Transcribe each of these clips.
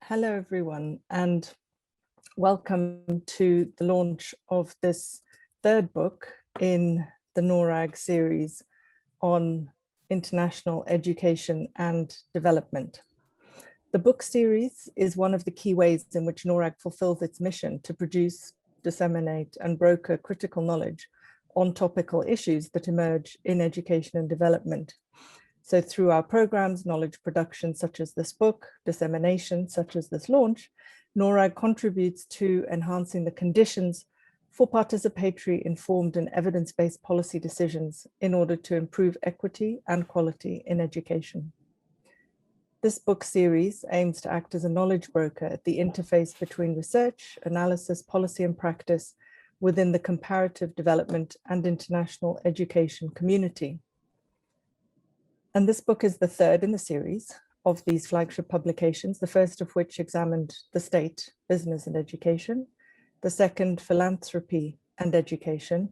Hello, everyone, and welcome to the launch of this third book in the NORRAG series on international education and development. The book series is one of the key ways in which NORRAG fulfills its mission to produce, disseminate, and broker critical knowledge on topical issues that emerge in education and development. So through our programs, knowledge production, such as this book, dissemination, such as this launch, NORRAG contributes to enhancing the conditions for participatory, informed, and evidence-based policy decisions in order to improve equity and quality in education. This book series aims to act as a knowledge broker at the interface between research, analysis, policy, and practice within the comparative development and international education community. And this book is the third in the series of these flagship publications, the first of which examined the state, business, and education, the second, philanthropy and education.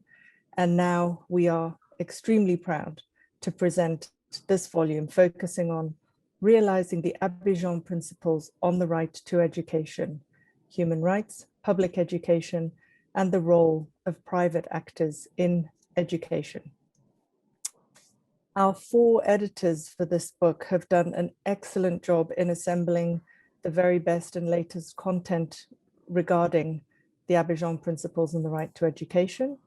And now we are extremely proud to present this volume focusing on realizing the Abidjan principles on the right to education, human rights, public education, and the role of private actors in education. Our four editors for this book have done an excellent job in assembling the very best and latest content regarding the Abidjan principles and the right to education.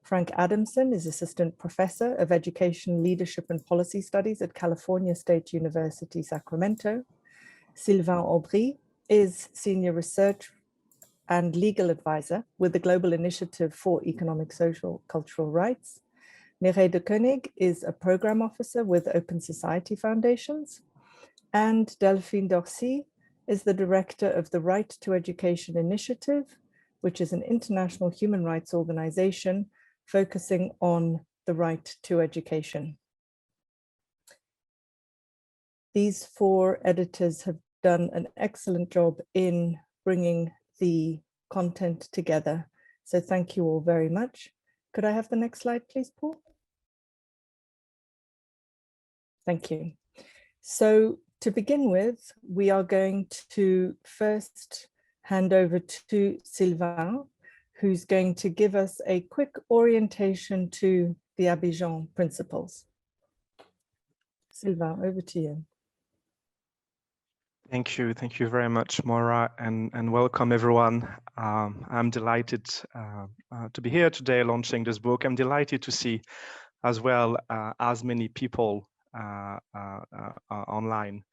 Frank Adamson is Assistant Professor of Education, Leadership and Policy Studies at California State University, Sacramento. Sylvain Aubry is Senior Research and Legal Advisor with the Global Initiative for Economic, Social, Cultural Rights. Mireille de Koenig is a Program Officer with Open Society Foundations. And Delphine Dorcy is the Director of the Right to Education Initiative, which is an international human rights organization focusing on the right to education. These four editors have done an excellent job in bringing the content together. So thank you all very much. Could I have the next slide, please, Paul? Thank you. So to begin with, we are going to first hand over to Sylvain, who's going to give us a quick orientation to the Abidjan principles. Sylvain, over to you. Thank you. Thank you very much, Maura, and welcome everyone. I'm delighted to be here today launching this book. I'm delighted to see as well as many people online.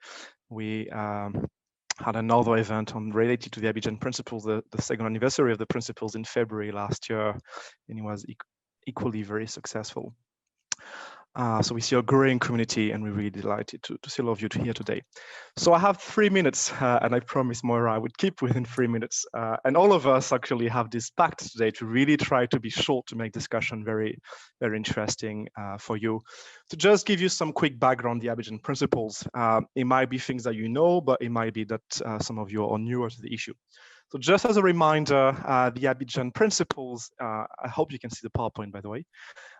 We had another event related to the Abidjan principles, the second anniversary of the principles in February last year, and it was equally very successful. So we see a growing community, and we're really delighted to see all of you here today. So I have 3 minutes, and I promised Moira I would keep within 3 minutes. And all of us actually have this pact today to really try to be short to make discussion very, very interesting for you. To just give you some quick background on the Abidjan principles, it might be things that you know, but it might be that some of you are newer to the issue. So just as a reminder, the Abidjan principles, I hope you can see the PowerPoint, by the way.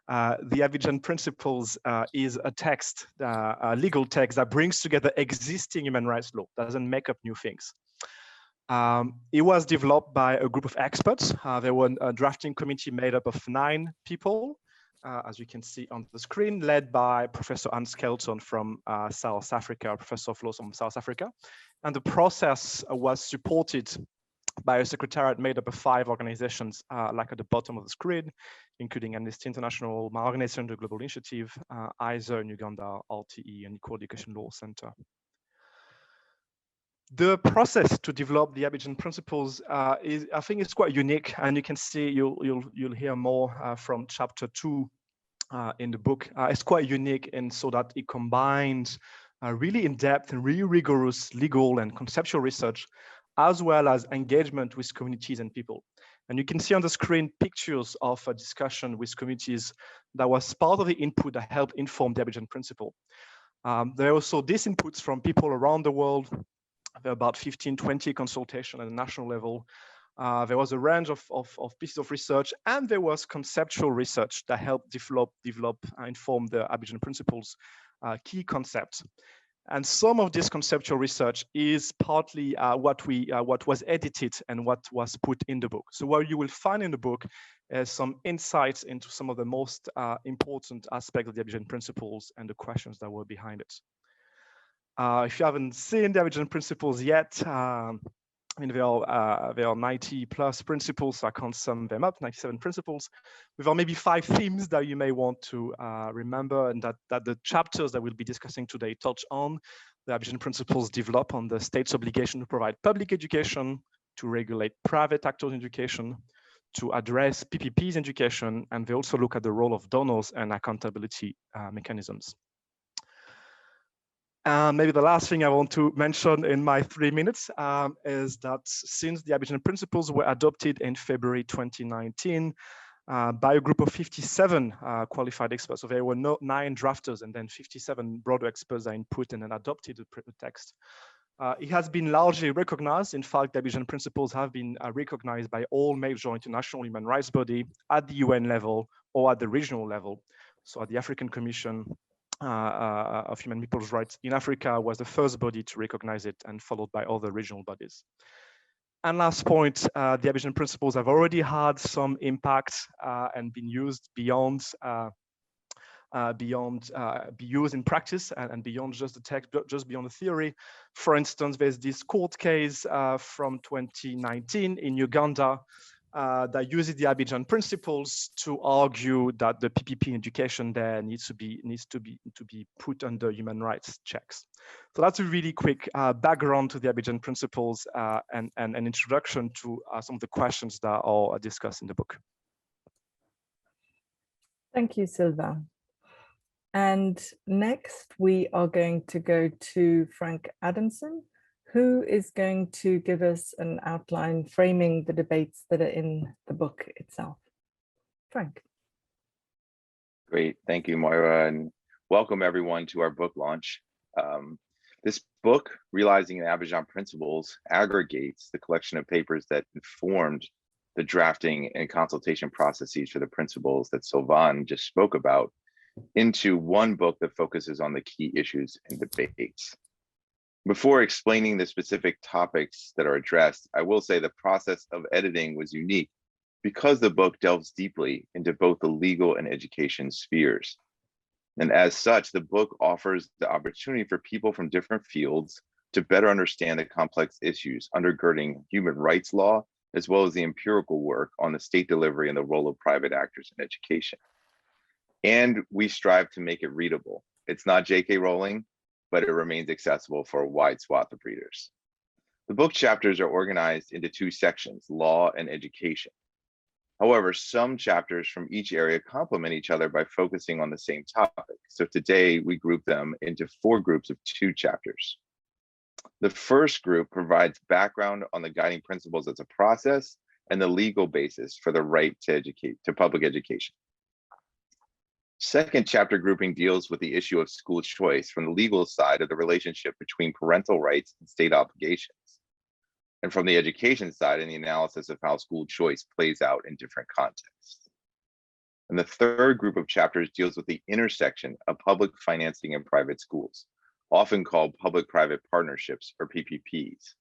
The Abidjan principles is a text, a legal text that brings together existing human rights law, doesn't make up new things. It was developed by a group of experts. There was a drafting committee made up of 9 people, as you can see on the screen, led by Professor Elgar Cheltenham from South Africa, Professor of Law from South Africa. And the process was supported by a secretariat made up of 5 organizations, like at the bottom of the screen, including Amnesty International, my organization, the Global Initiative, ISA in Uganda, RTE, and Equal Education Law Center. The process to develop the Abidjan principles I think it's quite unique, and you can see, you'll hear more from chapter 2 in the book. It's quite unique, and so that it combines really in-depth and really rigorous legal and conceptual research, as well as engagement with communities and people. And you can see on the screen pictures of a discussion with communities that was part of the input that helped inform the Abidjan principle. There are also these inputs from people around the world. There are about 15, 20 consultations at the national level. There was a range of pieces of research, and there was conceptual research that helped develop, inform the Abidjan principles key concepts. And some of this conceptual research is partly what was edited and what was put in the book. So what you will find in the book is some insights into some of the most important aspects of the Abidjan principles and the questions that were behind it. If you haven't seen the Abidjan principles yet, I mean, there are 90 plus principles, so I can't sum them up, 97 principles. There are maybe 5 themes that you may want to remember, and that the chapters that we'll be discussing today touch on. The Abidjan principles develop on the state's obligation to provide public education, to regulate private actors in education, to address PPPs in education, and they also look at the role of donors and accountability mechanisms. Maybe the last thing I want to mention in my 3 minutes is that since the Abidjan principles were adopted in February 2019 by a group of 57 qualified experts, so there were 9 drafters and then 57 broader experts that input and then adopted the text. It has been largely recognized. In fact, the Abidjan principles have been recognized by all major international human rights bodies at the UN level or at the regional level. So at the African Commission of Human People's Rights in Africa was the first body to recognize it, and followed by other regional bodies. And last point, the Abidjan principles have already had some impact and been used beyond be used in practice and beyond just the text, just beyond the theory. For instance, there's this court case from 2019 in Uganda that uses the Abidjan principles to argue that the PPP education there needs to be put under human rights checks. So that's a really quick background to the Abidjan principles and an introduction to some of the questions that are discussed in the book. Thank you, Sylvain. And next, we are going to go to Frank Adamson, who is going to give us an outline framing the debates that are in the book itself. Frank. Great, thank you, Moira, and welcome everyone to our book launch. This book, Realizing the Abidjan Principles, aggregates the collection of papers that informed the drafting and consultation processes for the principles that Sylvain just spoke about into one book that focuses on the key issues and debates. Before explaining the specific topics that are addressed, I will say the process of editing was unique because the book delves deeply into both the legal and education spheres. And as such, the book offers the opportunity for people from different fields to better understand the complex issues undergirding human rights law, as well as the empirical work on the state delivery and the role of private actors in education. And we strive to make it readable. It's not J.K. Rowling, but it remains accessible for a wide swath of readers. The book chapters are organized into 2 sections, law and education. However, some chapters from each area complement each other by focusing on the same topic. So today we group them into 4 groups of 2 chapters. The first group provides background on the guiding principles as a process and the legal basis for the right to public education. Second chapter grouping deals with the issue of school choice from the legal side of the relationship between parental rights and state obligations, and from the education side in the analysis of how school choice plays out in different contexts. And the third group of chapters deals with the intersection of public financing and private schools, often called public-private partnerships or PPPs.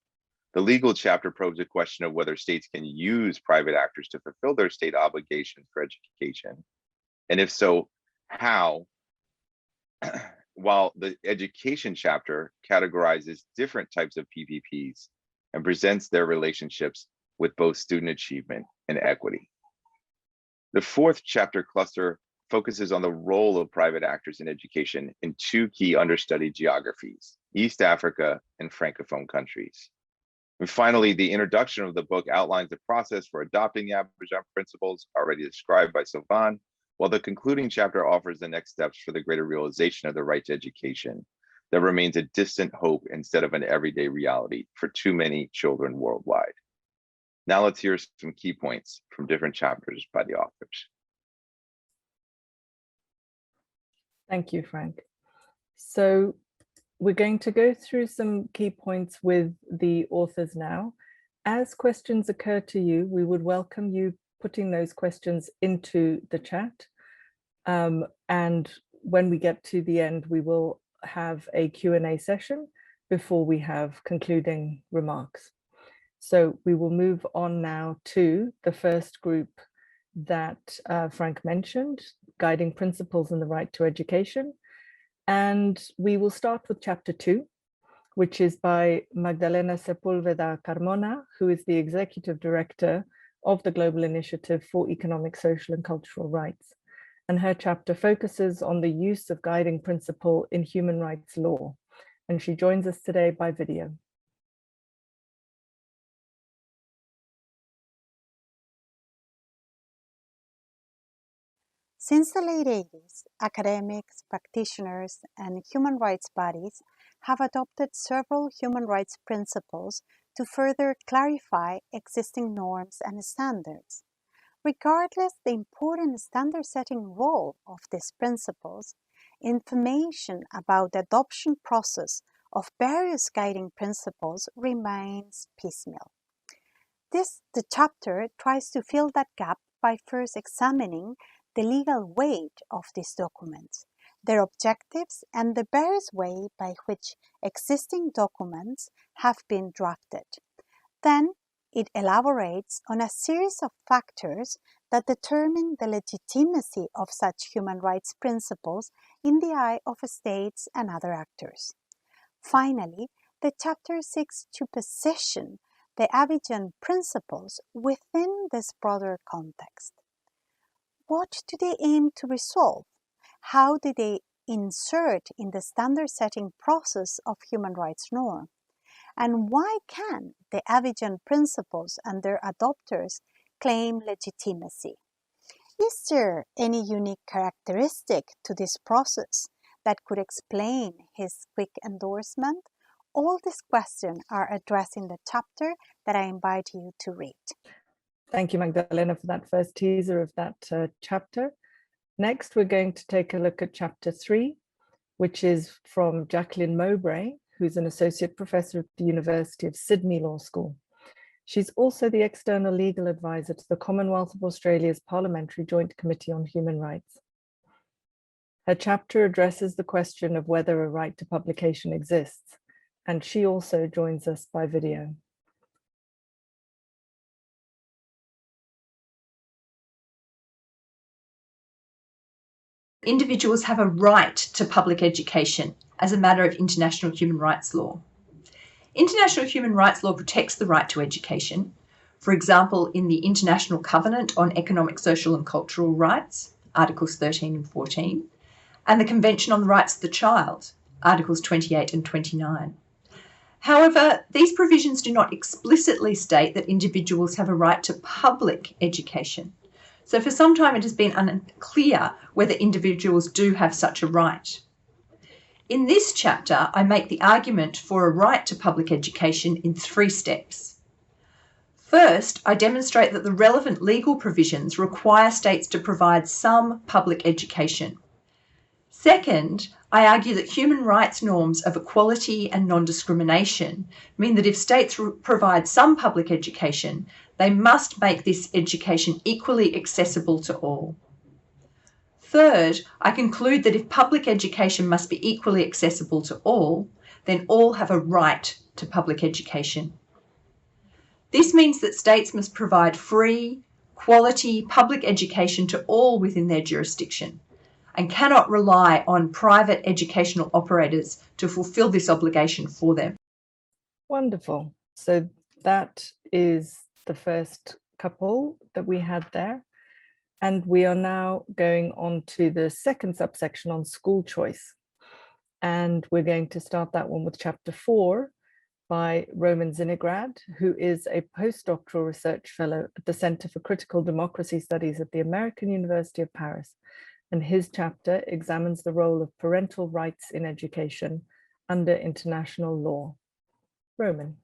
The legal chapter probes the question of whether states can use private actors to fulfill their state obligations for education, and if so, how, while the education chapter categorizes different types of PPPs and presents their relationships with both student achievement and equity. The fourth chapter cluster focuses on the role of private actors in education in 2 key understudied geographies, East Africa and Francophone countries. And finally, the introduction of the book outlines the process for adopting the Abidjan principles already described by Sylvain, while the concluding chapter offers the next steps for the greater realization of the right to education that remains a distant hope instead of an everyday reality for too many children worldwide. Now let's hear some key points from different chapters by the authors. Thank you, Frank. So we're going to go through some key points with the authors now. As questions occur to you, we would welcome you putting those questions into the chat. And when we get to the end, we will have a Q&A session before we have concluding remarks. So we will move on now to the first group that Frank mentioned, Guiding Principles in the Right to Education. And we will start with chapter 2, which is by Magdalena Sepúlveda Carmona, who is the Executive Director of the Global Initiative for Economic, Social and Cultural Rights. And her chapter focuses on the use of guiding principle in human rights law. And she joins us today by video. Since the late 80s, academics, practitioners, and human rights bodies have adopted several human rights principles to further clarify existing norms and standards. Regardless the important standard-setting role of these principles, information about the adoption process of various guiding principles remains piecemeal. The chapter tries to fill that gap by first examining the legal weight of these documents, their objectives, and the various ways by which existing documents have been drafted. Then, it elaborates on a series of factors that determine the legitimacy of such human rights principles in the eye of states and other actors. Finally, the chapter seeks to position the Abidjan principles within this broader context. What do they aim to resolve? How do they insert in the standard-setting process of human rights norm? And why can the Abidjan principles and their adopters claim legitimacy? Is there any unique characteristic to this process that could explain his quick endorsement? All these questions are addressed in the chapter that I invite you to read. Thank you, Magdalena, for that first teaser of that chapter. Next, we're going to take a look at chapter 3, which is from Jacqueline Mowbray, who's an associate professor at the University of Sydney Law School. She's also the external legal advisor to the Commonwealth of Australia's Parliamentary Joint Committee on Human Rights. Her chapter addresses the question of whether a right to publication exists, and she also joins us by video. Individuals have a right to public education as a matter of international human rights law. International human rights law protects the right to education, for example, in the International Covenant on Economic, Social and Cultural Rights, Articles 13 and 14, and the Convention on the Rights of the Child, Articles 28 and 29. However, these provisions do not explicitly state that individuals have a right to public education. So for some time it has been unclear whether individuals do have such a right. In this chapter, I make the argument for a right to public education in 3 steps. First, I demonstrate that the relevant legal provisions require states to provide some public education. Second, I argue that human rights norms of equality and non-discrimination mean that if states provide some public education, they must make this education equally accessible to all. Third, I conclude that if public education must be equally accessible to all, then all have a right to public education. This means that states must provide free, quality public education to all within their jurisdiction and cannot rely on private educational operators to fulfill this obligation for them. Wonderful. So that is the first couple that we had there. And we are now going on to the second subsection on school choice. And we're going to start that one with chapter 4 by Roman Zinograd, who is a postdoctoral research fellow at the Center for Critical Democracy Studies at the American University of Paris. And his chapter examines the role of parental rights in education under international law. Roman.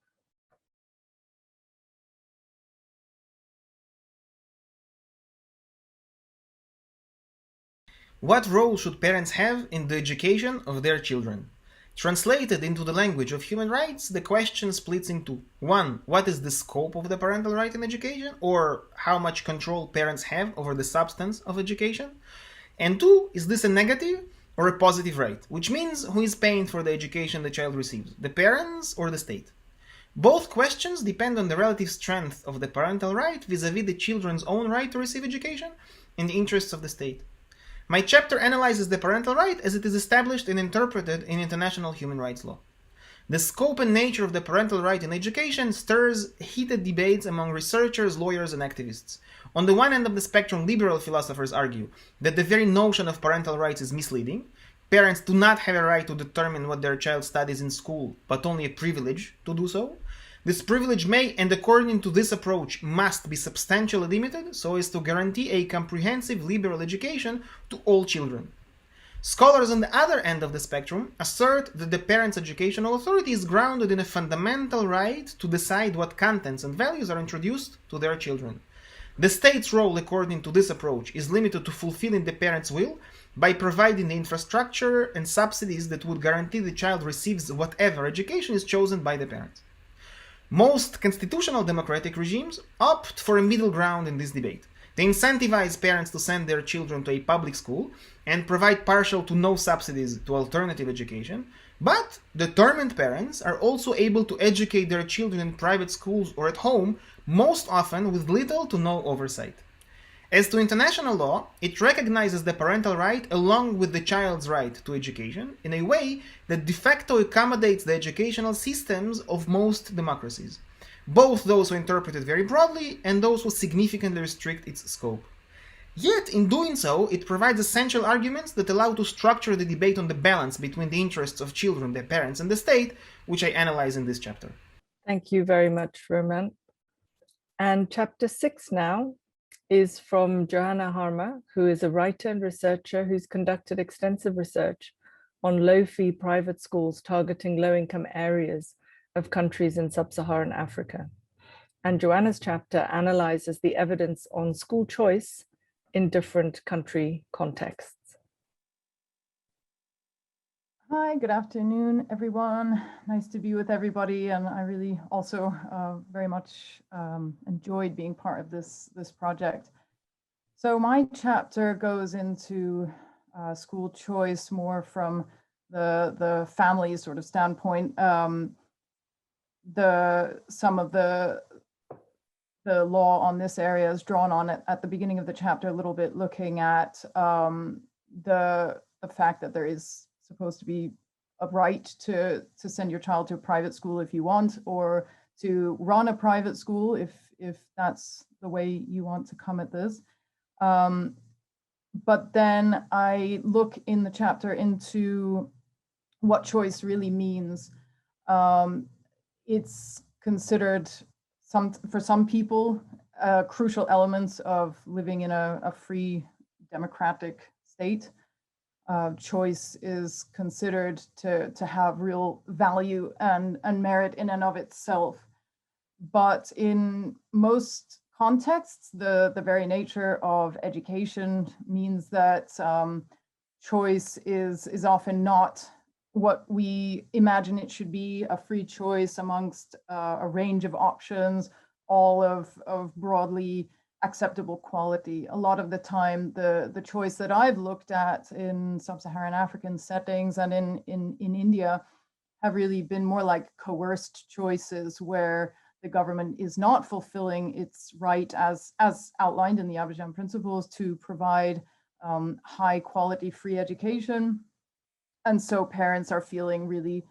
What role should parents have in the education of their children? Translated into the language of human rights, the question splits into 1. What is the scope of the parental right in education, or how much control parents have over the substance of education? And 2. Is this a negative or a positive right, which means who is paying for the education the child receives, the parents or the state? Both questions depend on the relative strength of the parental right vis-à-vis the children's own right to receive education in the interests of the state. My chapter analyzes the parental right as it is established and interpreted in international human rights law. The scope and nature of the parental right in education stirs heated debates among researchers, lawyers, and activists. On the one end of the spectrum, liberal philosophers argue that the very notion of parental rights is misleading. Parents do not have a right to determine what their child studies in school, but only a privilege to do so. This privilege may, and according to this approach, must be substantially limited so as to guarantee a comprehensive liberal education to all children. Scholars on the other end of the spectrum assert that the parent's educational authority is grounded in a fundamental right to decide what contents and values are introduced to their children. The state's role, according to this approach, is limited to fulfilling the parent's will by providing the infrastructure and subsidies that would guarantee the child receives whatever education is chosen by the parent. Most constitutional democratic regimes opt for a middle ground in this debate. They incentivize parents to send their children to a public school and provide partial to no subsidies to alternative education, but determined parents are also able to educate their children in private schools or at home, most often with little to no oversight. As to international law, it recognizes the parental right along with the child's right to education in a way that de facto accommodates the educational systems of most democracies, both those who interpret it very broadly and those who significantly restrict its scope. Yet, in doing so, it provides essential arguments that allow to structure the debate on the balance between the interests of children, their parents, and the state, which I analyze in this chapter. Thank you very much, Roman. And chapter 6 now is from Johanna Harma, who is a writer and researcher who's conducted extensive research on low-fee private schools targeting low-income areas of countries in sub-Saharan Africa. And Joanna's chapter analyzes the evidence on school choice in different country contexts. Hi, good afternoon, everyone. Nice to be with everybody. And I really also very much enjoyed being part of this project. So my chapter goes into school choice more from the family sort of standpoint. Some of the law on this area is drawn on it at the beginning of the chapter, a little bit looking at the fact that there is supposed to be a right to send your child to a private school if you want, or to run a private school if that's the way you want to come at this. But then I look in the chapter into what choice really means. It's considered for some people crucial elements of living in a free democratic state. Choice is considered to have real value and merit in and of itself. But in most contexts, the very nature of education means that choice is often not what we imagine it should be, a free choice amongst a range of options, all of broadly acceptable quality. A lot of the time, the choice that I've looked at in sub-Saharan African settings and in India have really been more like coerced choices where the government is not fulfilling its right as outlined in the Abidjan principles to provide high quality free education. And so parents are feeling really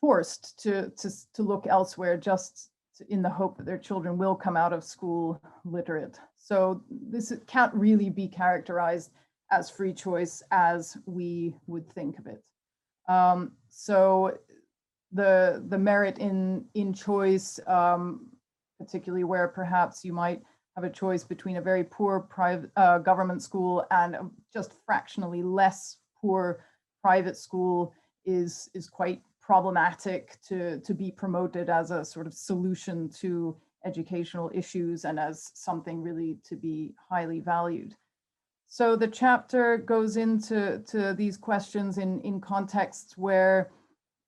forced to look elsewhere just in the hope that their children will come out of school literate. So this can't really be characterized as free choice as we would think of it. So the merit in choice, particularly where perhaps you might have a choice between a very poor private government school and a just fractionally less poor private school, is quite problematic to be promoted as a sort of solution to educational issues and as something really to be highly valued. So the chapter goes into these questions in contexts where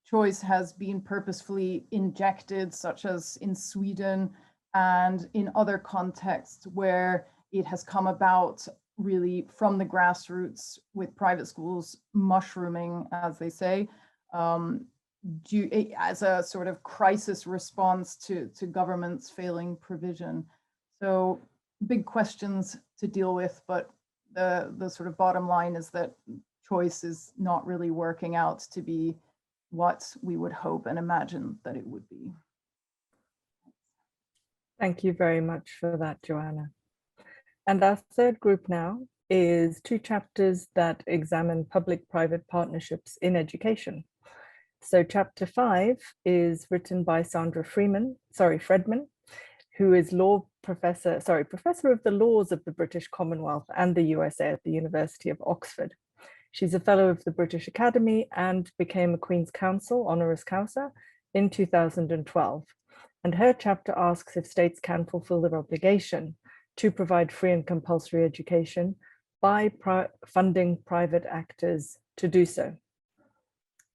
choice has been purposefully injected, such as in Sweden, and in other contexts where it has come about really from the grassroots with private schools mushrooming, as they say, as a sort of crisis response to government's failing provision. So big questions to deal with, but the sort of bottom line is that choice is not really working out to be what we would hope and imagine that it would be. Thank you very much for that, Joanna. And our third group now is 2 chapters that examine public-private partnerships in education. So chapter 5 is written by Sandra Fredman, who is professor of the laws of the British Commonwealth and the USA at the University of Oxford. She's a fellow of the British Academy and became a Queen's Counsel honoris causa in 2012. And her chapter asks if states can fulfill their obligation to provide free and compulsory education by funding private actors to do so.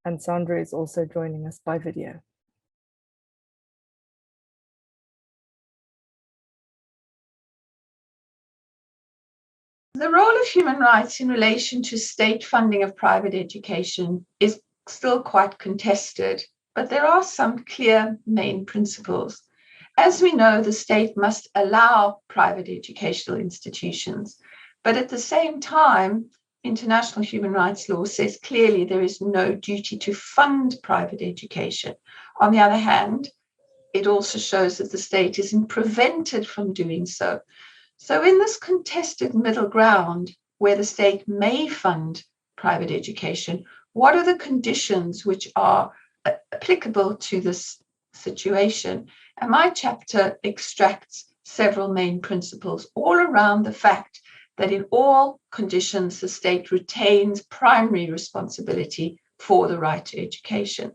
And Sandra is also joining us by video. The role of human rights in relation to state funding of private education is still quite contested, but there are some clear main principles. As we know, the state must allow private educational institutions, but at the same time, international human rights law says clearly there is no duty to fund private education. On the other hand, it also shows that the state isn't prevented from doing so. So in this contested middle ground where the state may fund private education, what are the conditions which are applicable to this situation? And my chapter extracts several main principles all around the fact that in all conditions, the state retains primary responsibility for the right to education.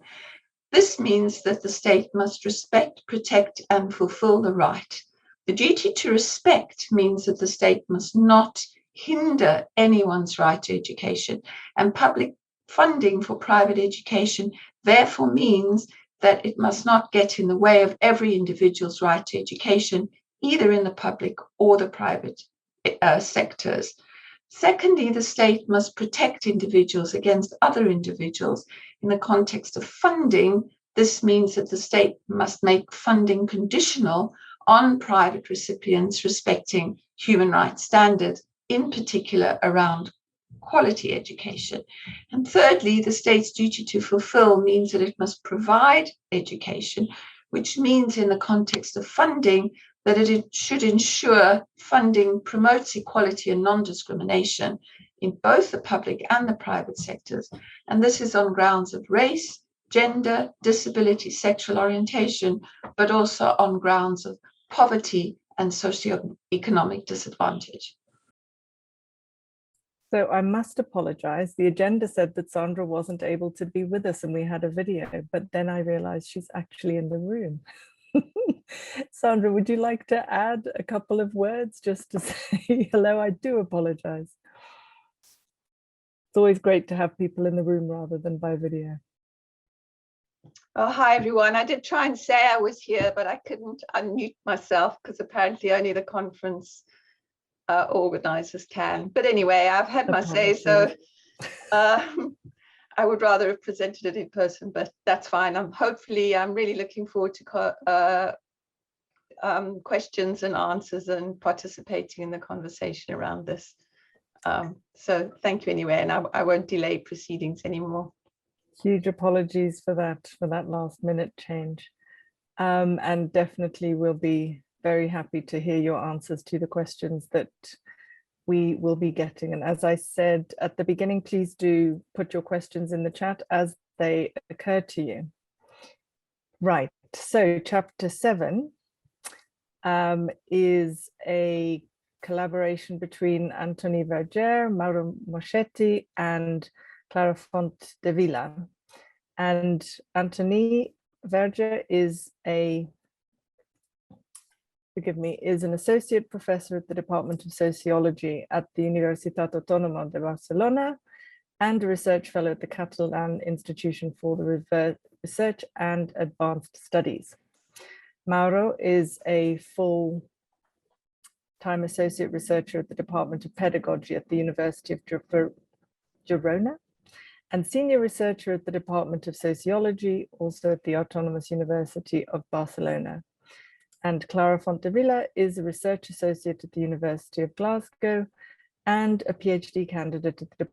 This means that the state must respect, protect, and fulfill the right. The duty to respect means that the state must not hinder anyone's right to education, and public funding for private education therefore means that it must not get in the way of every individual's right to education, either in the public or the private sectors. Secondly, the state must protect individuals against other individuals. In the context of funding, this means that the state must make funding conditional on private recipients respecting human rights standards, in particular around quality education. And thirdly, the state's duty to fulfill means that it must provide education, which means in the context of funding that it should ensure funding promotes equality and non-discrimination in both the public and the private sectors. And this is on grounds of race, gender, disability, sexual orientation, but also on grounds of poverty and socioeconomic disadvantage. So I must apologize. The agenda said that Sandra wasn't able to be with us and we had a video, but then I realized she's actually in the room. Sandra, would you like to add a couple of words just to say hello? I do apologize. It's always great to have people in the room rather than by video. Oh, hi, everyone. I did try and say I was here, but I couldn't unmute myself because apparently only the conference organizers can. But anyway, I've had my say, so I would rather have presented it in person, but that's fine. I'm really looking forward to questions and answers and participating in the conversation around this. So thank you anyway, and I won't delay proceedings anymore. Huge apologies for that last minute change. And definitely we'll be very happy to hear your answers to the questions that we will be getting. And as I said at the beginning, please do put your questions in the chat as they occur to you. Right, so chapter 7 is a collaboration between Anthony Verger, Mauro Moschetti, and Clara Font de Villa. And Anthony Verger is an associate professor at the Department of Sociology at the Universitat Autònoma de Barcelona and a research fellow at the Catalan Institution for the Research and Advanced Studies. Mauro is a full-time part-time associate researcher at the Department of Pedagogy at the University of Girona, and senior researcher at the Department of Sociology, also at the Autonomous University of Barcelona. And Clara Fontevilla is a research associate at the University of Glasgow and a PhD candidate at the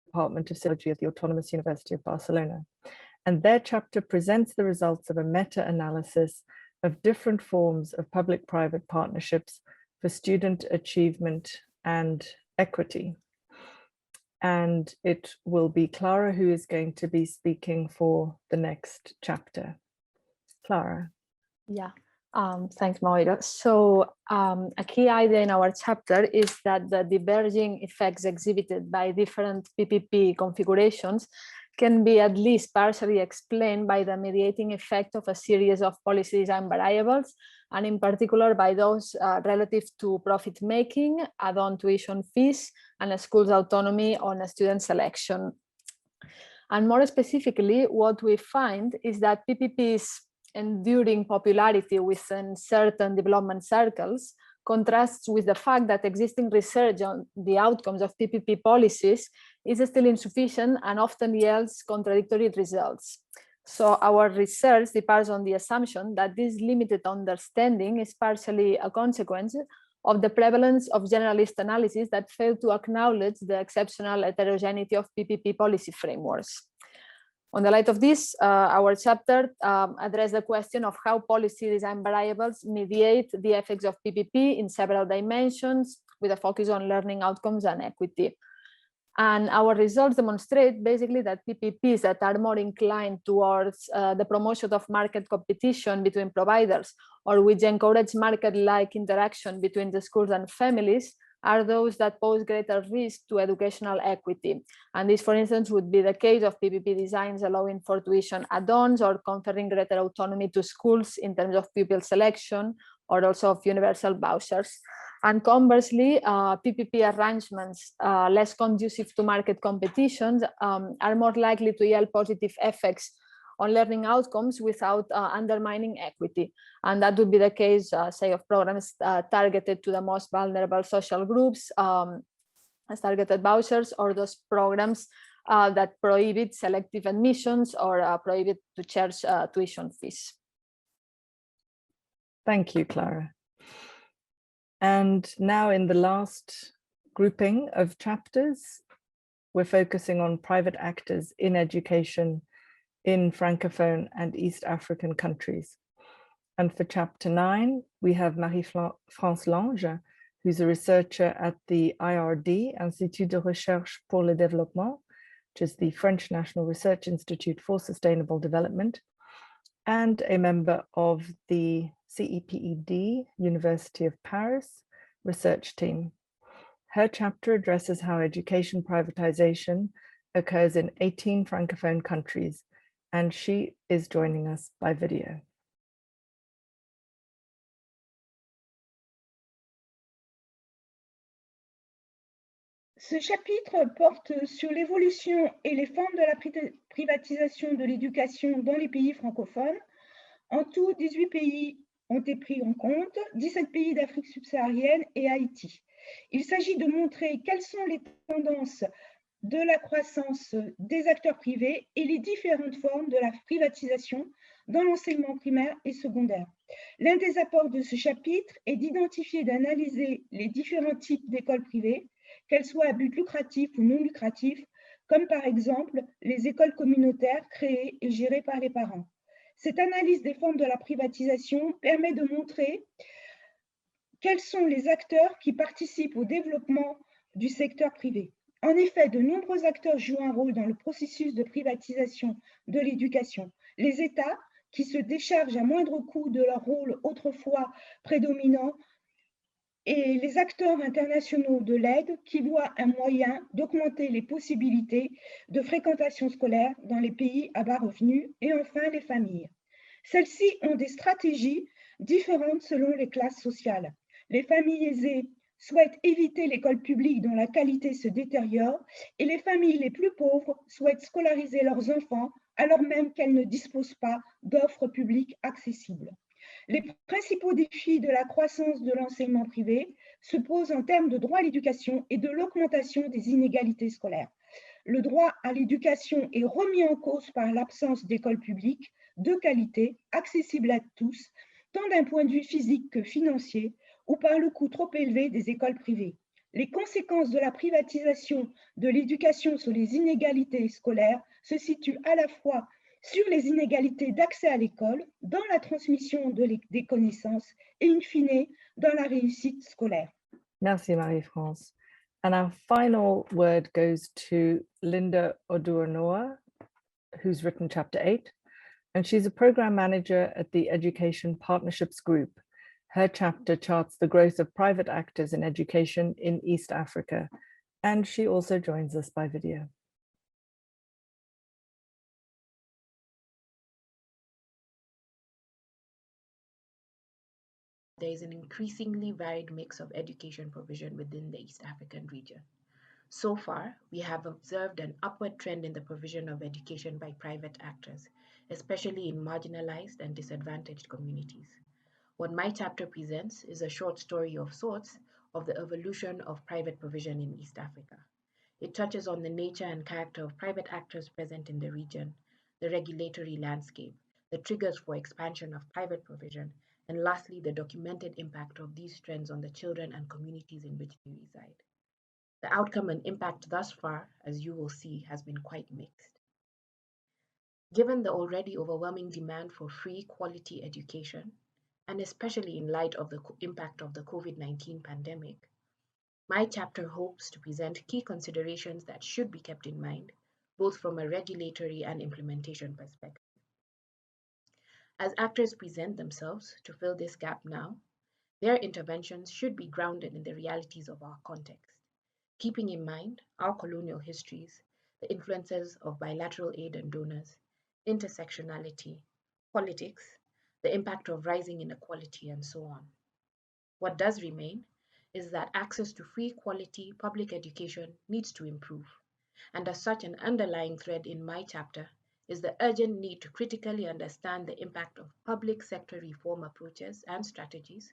Department of Sociology at the Autonomous University of Barcelona. And their chapter presents the results of a meta-analysis of different forms of public-private partnerships for student achievement and equity. And it will be Clara who is going to be speaking for the next chapter. Clara. Yeah, thanks, Moira. So a key idea in our chapter is that the diverging effects exhibited by different PPP configurations can be at least partially explained by the mediating effect of a series of policy design variables, and in particular by those relative to profit making, add-on tuition fees, and a school's autonomy on a student selection. And more specifically, what we find is that PPP's enduring popularity within certain development circles contrasts with the fact that existing research on the outcomes of PPP policies is still insufficient and often yields contradictory results. So our research depends on the assumption that this limited understanding is partially a consequence of the prevalence of generalist analysis that fail to acknowledge the exceptional heterogeneity of PPP policy frameworks. On the light of this, our chapter addressed the question of how policy design variables mediate the effects of PPP in several dimensions, with a focus on learning outcomes and equity. And our results demonstrate basically that PPPs that are more inclined towards the promotion of market competition between providers, or which encourage market-like interaction between the schools and families, are those that pose greater risk to educational equity. And this, for instance, would be the case of PPP designs allowing for tuition add-ons or conferring greater autonomy to schools in terms of pupil selection, or also of universal vouchers. And conversely, PPP arrangements less conducive to market competitions are more likely to yield positive effects on learning outcomes without undermining equity. And that would be the case, say, of programs targeted to the most vulnerable social groups, as targeted vouchers, or those programs that prohibit selective admissions or prohibit to charge tuition fees. Thank you, Clara. And now in the last grouping of chapters, we're focusing on private actors in education in Francophone and East African countries. And for chapter 9, we have Marie-France Lange, who's a researcher at the IRD, Institut de Recherche pour le Développement, which is the French National Research Institute for Sustainable Development, and a member of the CEPED, University of Paris, research team. Her chapter addresses how education privatization occurs in 18 Francophone countries, and she is joining us by video. Ce chapitre porte sur l'évolution et les formes de la privatisation de l'éducation dans les pays francophones. En tout, 18 pays ont été pris en compte, 17 pays d'Afrique subsaharienne et Haïti. Il s'agit de montrer quelles sont les tendances de la croissance des acteurs privés et les différentes formes de la privatisation dans l'enseignement primaire et secondaire. L'un des apports de ce chapitre est d'identifier et d'analyser les différents types d'écoles privées, qu'elles soient à but lucratif ou non lucratif, comme par exemple les écoles communautaires créées et gérées par les parents. Cette analyse des formes de la privatisation permet de montrer quels sont les acteurs qui participent au développement du secteur privé. En effet, de nombreux acteurs jouent un rôle dans le processus de privatisation de l'éducation. Les États, qui se déchargent à moindre coût de leur rôle autrefois prédominant, et les acteurs internationaux de l'aide qui voient un moyen d'augmenter les possibilités de fréquentation scolaire dans les pays à bas revenus, et enfin les familles. Celles-ci ont des stratégies différentes selon les classes sociales. Les familles aisées souhaitent éviter l'école publique dont la qualité se détériore, et les familles les plus pauvres souhaitent scolariser leurs enfants alors même qu'elles ne disposent pas d'offres publiques accessibles. Les principaux défis de la croissance de l'enseignement privé se posent en termes de droit à l'éducation et de l'augmentation des inégalités scolaires. Le droit à l'éducation est remis en cause par l'absence d'écoles publiques de qualité, accessibles à tous, tant d'un point de vue physique que financier, ou par le coût trop élevé des écoles privées. Les conséquences de la privatisation de l'éducation sur les inégalités scolaires se situent à la fois sur les inégalités d'accès à l'école, dans la transmission des connaissances et, in fine, dans la réussite scolaire. Merci, Marie-France. And our final word goes to Linda Oduanoa, who's written chapter 8, and she's a program manager at the Education Partnerships Group. Her chapter charts the growth of private actors in education in East Africa, and she also joins us by video. There is an increasingly varied mix of education provision within the East African region. So far, we have observed an upward trend in the provision of education by private actors, especially in marginalized and disadvantaged communities. What my chapter presents is a short story of sorts of the evolution of private provision in East Africa. It touches on the nature and character of private actors present in the region, the regulatory landscape, the triggers for expansion of private provision, and lastly, the documented impact of these trends on the children and communities in which they reside. The outcome and impact thus far, as you will see, has been quite mixed. Given the already overwhelming demand for free quality education, and especially in light of the impact of the COVID-19 pandemic, my chapter hopes to present key considerations that should be kept in mind, both from a regulatory and implementation perspective. As actors present themselves to fill this gap now, their interventions should be grounded in the realities of our context, keeping in mind our colonial histories, the influences of bilateral aid and donors, intersectionality, politics, the impact of rising inequality, and so on. What does remain is that access to free quality public education needs to improve, and as such, an underlying thread in my chapter is the urgent need to critically understand the impact of public sector reform approaches and strategies,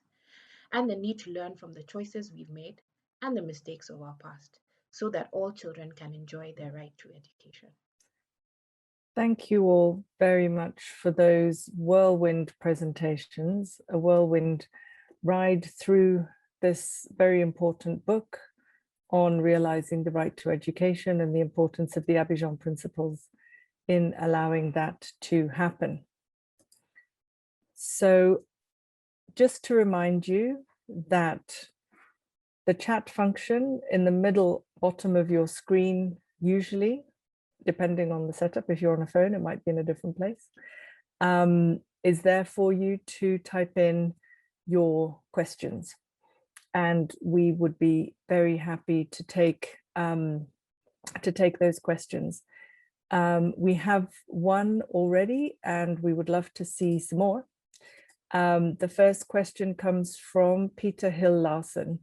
and the need to learn from the choices we've made and the mistakes of our past, so that all children can enjoy their right to education. Thank you all very much for those whirlwind presentations, a whirlwind ride through this very important book on realizing the right to education and the importance of the Abidjan principles in allowing that to happen. So just to remind you that the chat function in the middle bottom of your screen, usually, depending on the setup, if you're on a phone, it might be in a different place, is there for you to type in your questions. And we would be very happy to take those questions. We have one already, and we would love to see some more. The first question comes from Peter Hill-Larsen.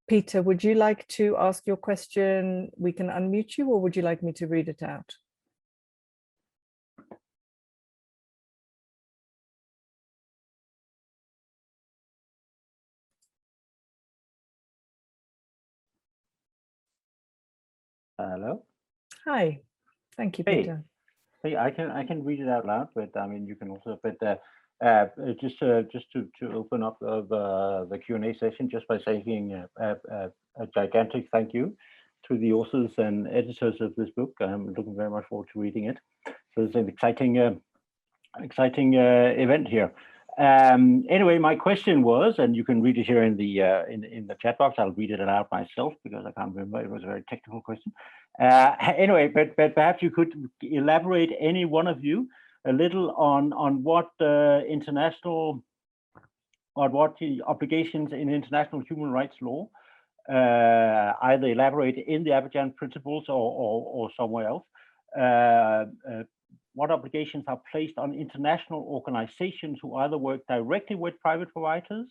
Peter, would you like to ask your question? We can unmute you, or would you like me to read it out? Hello. Hi, thank you, Peter. Hey, I can read it out loud, but I mean you can also. But just to open up the Q&A session, just by saying a gigantic thank you to the authors and editors of this book. I'm looking very much forward to reading it. So it's an exciting event here. Anyway, my question was, and you can read it here in the chat box. I'll read it aloud myself because I can't remember. It was a very technical question. Anyway, but perhaps you could elaborate, any one of you, a little on what international, or what the obligations in international human rights law, either elaborate in the Abidjan principles or somewhere else. What obligations are placed on international organizations who either work directly with private providers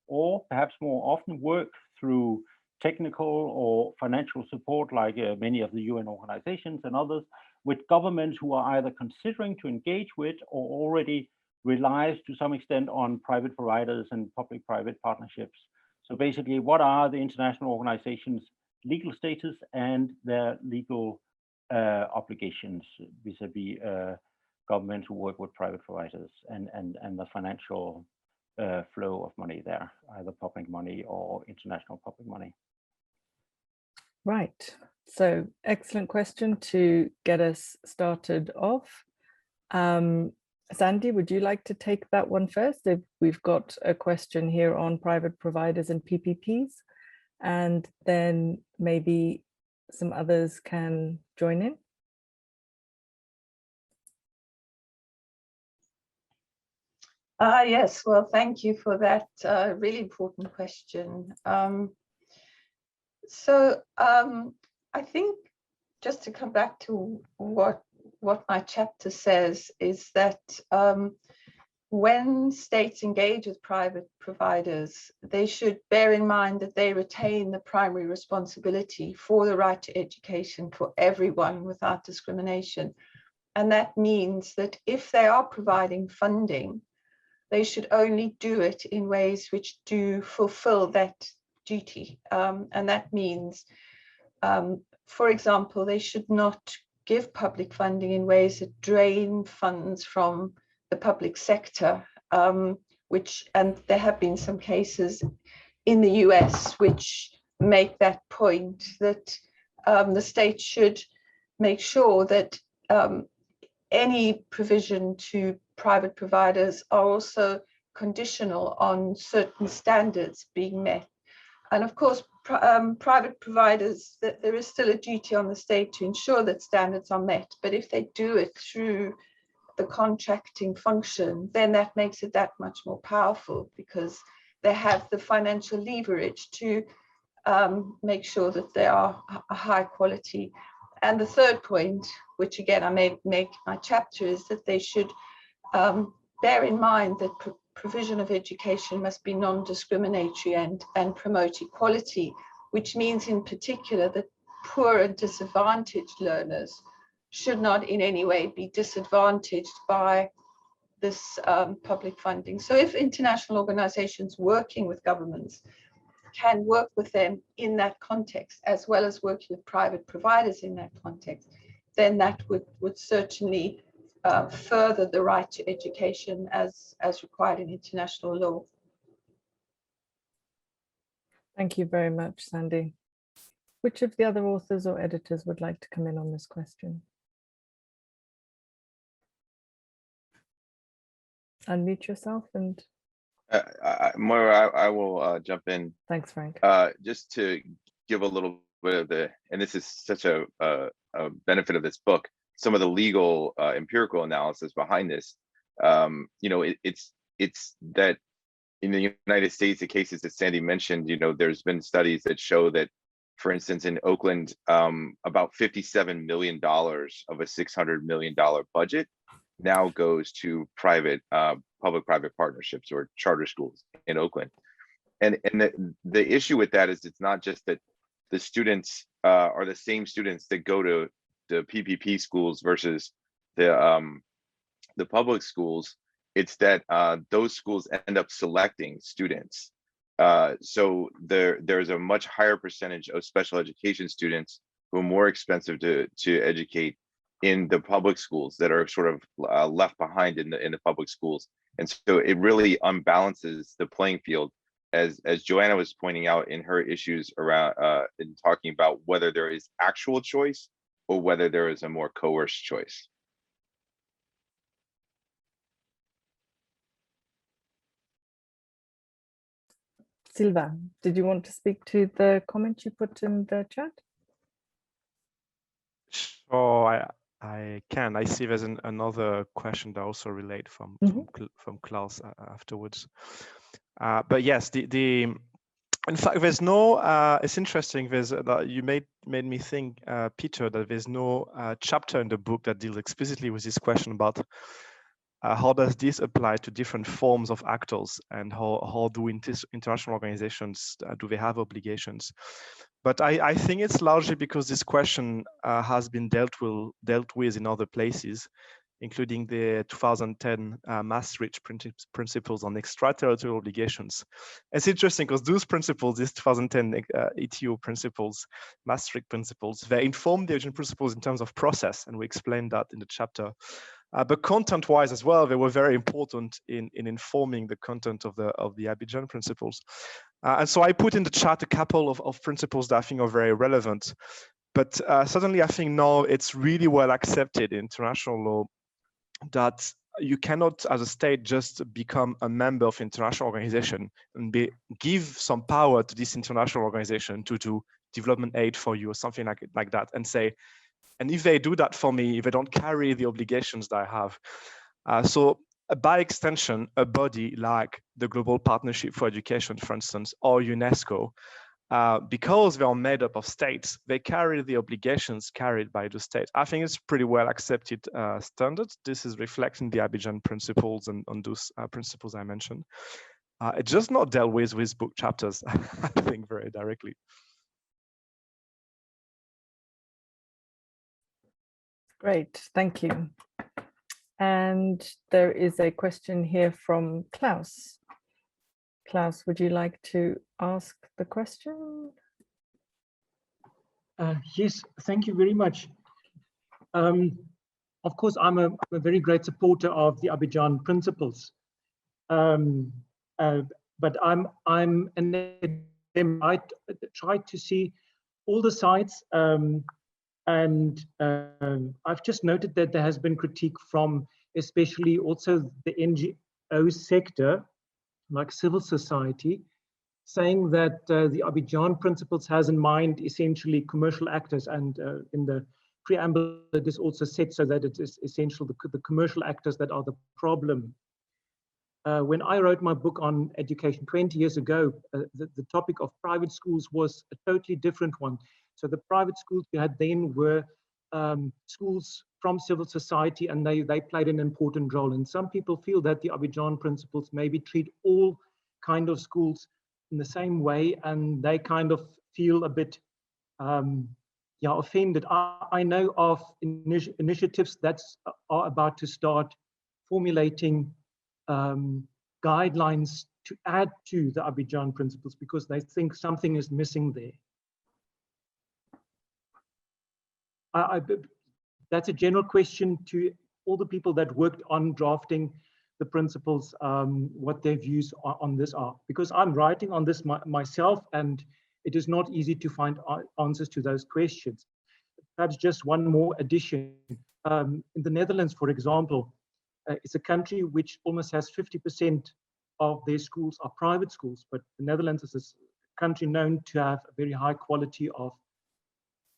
or perhaps more often work through technical or financial support, like many of the UN organizations and others, with governments who are either considering to engage with or already relies to some extent on private providers and public-private partnerships. So basically, what are the international organizations' legal status and their legal obligations vis-a-vis governments who work with private providers, and the financial flow of money there, either public money or international public money? Right. So excellent question to get us started off. Sandy, would you like to take that one first? We've got a question here on private providers and PPPs, and then maybe some others can join in. Yes, well, thank you for that really important question. I think just to come back to what my chapter says is that when states engage with private providers, they should bear in mind that they retain the primary responsibility for the right to education for everyone without discrimination. And that means that if they are providing funding, they should only do it in ways which do fulfill that duty. And that means, for example, they should not give public funding in ways that drain funds from the public sector, and there have been some cases in the US which make that point, that the state should make sure that any provision to private providers are also conditional on certain standards being met. And of course, private providers, that there is still a duty on the state to ensure that standards are met. But if they do it through the contracting function, then that makes it that much more powerful, because they have the financial leverage to make sure that they are a high quality. And the third point, which again I may make my chapter, is that they should bear in mind that provision of education must be non-discriminatory and promote equality, which means in particular that poor and disadvantaged learners should not in any way be disadvantaged by this public funding. So if international organizations working with governments can work with them in that context, as well as working with private providers in that context, then that would certainly further the right to education as required in international law. Thank you very much, Sandy. Which of the other authors or editors would like to come in on this question? Unmute yourself and... Moira, I will jump in. Thanks, Frank. Just to give a little bit of and this is such a benefit of this book, some of the legal empirical analysis behind this. It's that in the United States, the cases that Sandy mentioned, there's been studies that show that, for instance, in Oakland, about $57 million of a $600 million budget now goes to private public-private partnerships or charter schools in Oakland. And the issue with that is it's not just that the students are the same students that go to the PPP schools versus the public schools. It's that those schools end up selecting students. So there's a much higher percentage of special education students who are more expensive to educate in the public schools that are sort of left behind in the public schools. And so it really unbalances the playing field, as Joanna was pointing out in her issues around in talking about whether there is actual choice or whether there is a more coerced choice. Silva, did you want to speak to the comment you put in the chat? Sure, I can. I see there's another question that also relate from Klaus afterwards. But yes, in fact, there's no. It's interesting. There's you made me think, Peter, that there's no chapter in the book that deals explicitly with this question about how does this apply to different forms of actors, and how do international organizations do they have obligations? But I think it's largely because this question has been dealt with in other places, including the 2010 Maastricht principles on extraterritorial obligations. It's interesting because those principles, these 2010 ETO principles, Maastricht principles, they inform the Abidjan principles in terms of process, and we explained that in the chapter. But content-wise as well, they were very important in informing the content of the Abidjan principles. And so I put in the chat a couple of principles that I think are very relevant. But certainly I think now it's really well accepted in international law that you cannot, as a state, just become a member of international organization and give some power to this international organization to do development aid for you or something like that, and say, and if they do that for me, if they don't carry the obligations that I have. So by extension, a body like the Global Partnership for Education, for instance, or UNESCO, because they are made up of states, they carry the obligations carried by the state. I think it's pretty well accepted standard. This is reflecting the Abidjan principles and on those principles I mentioned. It's just not dealt with book chapters, I think, very directly. Great, thank you. And there is a question here from Klaus. Klaus, would you like to ask the question? Yes, thank you very much. Of course, I'm a very great supporter of the Abidjan principles, but I'm an academic. I try to see all the sides, and I've just noted that there has been critique from especially also the NGO sector, like civil society, saying that the Abidjan principles has in mind essentially commercial actors, and in the preamble it is also said so that it is essential the commercial actors that are the problem. When I wrote my book on education 20 years ago, the topic of private schools was a totally different one. So the private schools we had then were schools from civil society, and they played an important role. And some people feel that the Abidjan principles maybe treat all kind of schools in the same way, and they kind of feel a bit offended. I know of initiatives that are about to start formulating guidelines to add to the Abidjan principles because they think something is missing there. That's a general question to all the people that worked on drafting the principles, what their views on this are. Because I'm writing on this myself, and it is not easy to find answers to those questions. Perhaps just one more addition. In the Netherlands, for example, it's a country which almost has 50% of their schools are private schools, but the Netherlands is a country known to have a very high quality of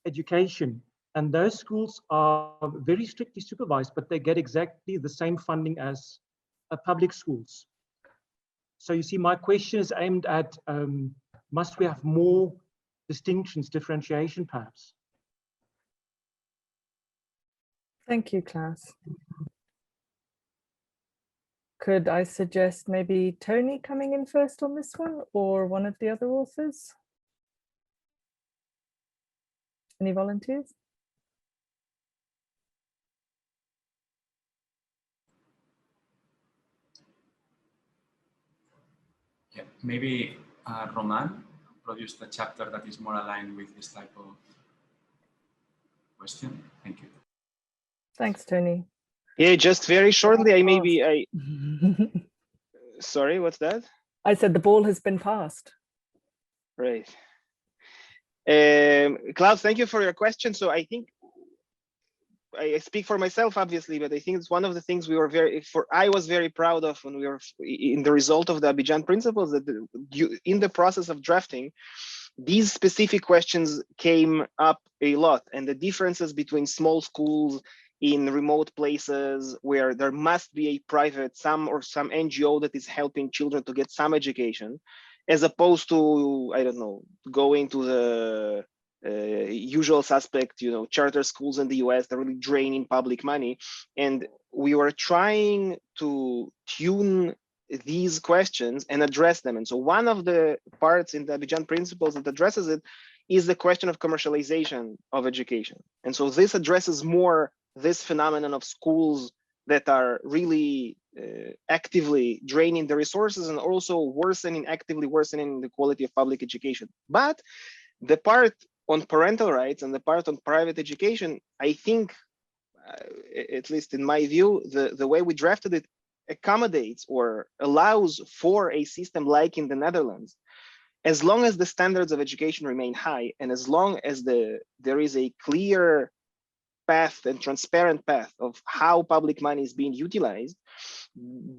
education. And those schools are very strictly supervised, but they get exactly the same funding as public schools. So you see, my question is aimed at, must we have more distinctions, differentiation perhaps? Thank you, Klaus. Could I suggest maybe Tony coming in first on this one, or one of the other authors? Any volunteers? Yeah, maybe Roman produced a chapter that is more aligned with this type of question. Thank you. Thanks, Tony. Yeah, just very shortly, sorry, what's that? I said the ball has been passed. Right. Klaus, thank you for your question. So I think I speak for myself, obviously, but I think it's one of the things we were I was very proud of when we were in the result of the Abidjan principles, that in the process of drafting, these specific questions came up a lot, and the differences between small schools in remote places where there must be a private, some NGO that is helping children to get some education, as opposed to, I don't know, going to the usual suspect, charter schools in the US that really draining public money. And we were trying to tune these questions and address them. And so one of the parts in the Abidjan principles that addresses it is the question of commercialization of education. And so this addresses more this phenomenon of schools that are really actively draining the resources and also actively worsening the quality of public education. But the part on parental rights and the part on private education, I think, at least in my view, the way we drafted it accommodates or allows for a system like in the Netherlands, as long as the standards of education remain high and as long as there is a clear path and transparent path of how public money is being utilized.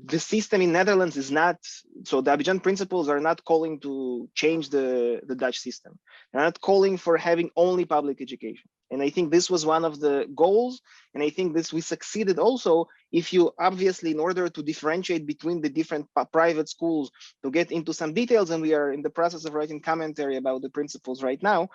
The system in Netherlands is not, so the Abidjan principles are not calling to change the Dutch system. They're not calling for having only public education. And I think this was one of the goals. And I think we succeeded also if you obviously, in order to differentiate between the different private schools, to get into some details, and we are in the process of writing commentary about the principles right now.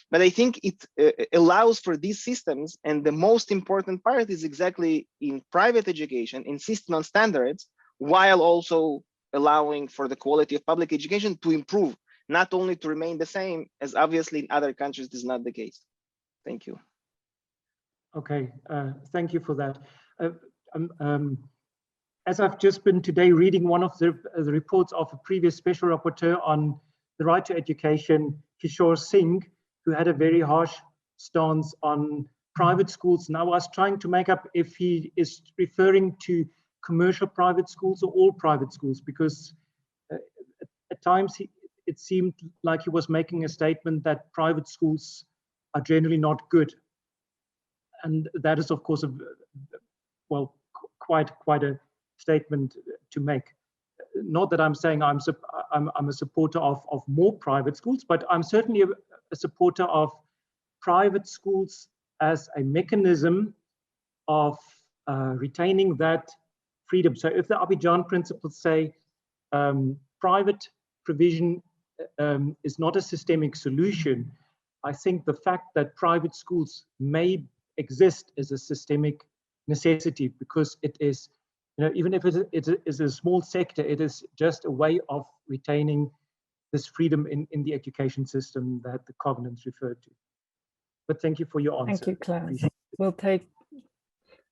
But I think it allows for these systems, and the most important part is exactly in private education, insisting on standards, while also allowing for the quality of public education to improve, not only to remain the same, as obviously in other countries this is not the case. Thank you. Okay, thank you for that. As I've just been today reading one of the reports of a previous special rapporteur on the right to education, Kishore Singh, who had a very harsh stance on private schools. And I was trying to make up if he is referring to commercial private schools or all private schools, because at times it seemed like he was making a statement that private schools are generally not good. And that is, of course, quite a statement to make. Not that I'm saying I'm a supporter of more private schools, but I'm certainly a supporter of private schools as a mechanism of retaining that freedom. So if the Abidjan principles say private provision is not a systemic solution, I think the fact that private schools may exist is a systemic necessity, because it is, even if it is a small sector, it is just a way of retaining this freedom in the education system that the covenants refer to. But thank you for your answer. Thank you, Klaus. We'll take,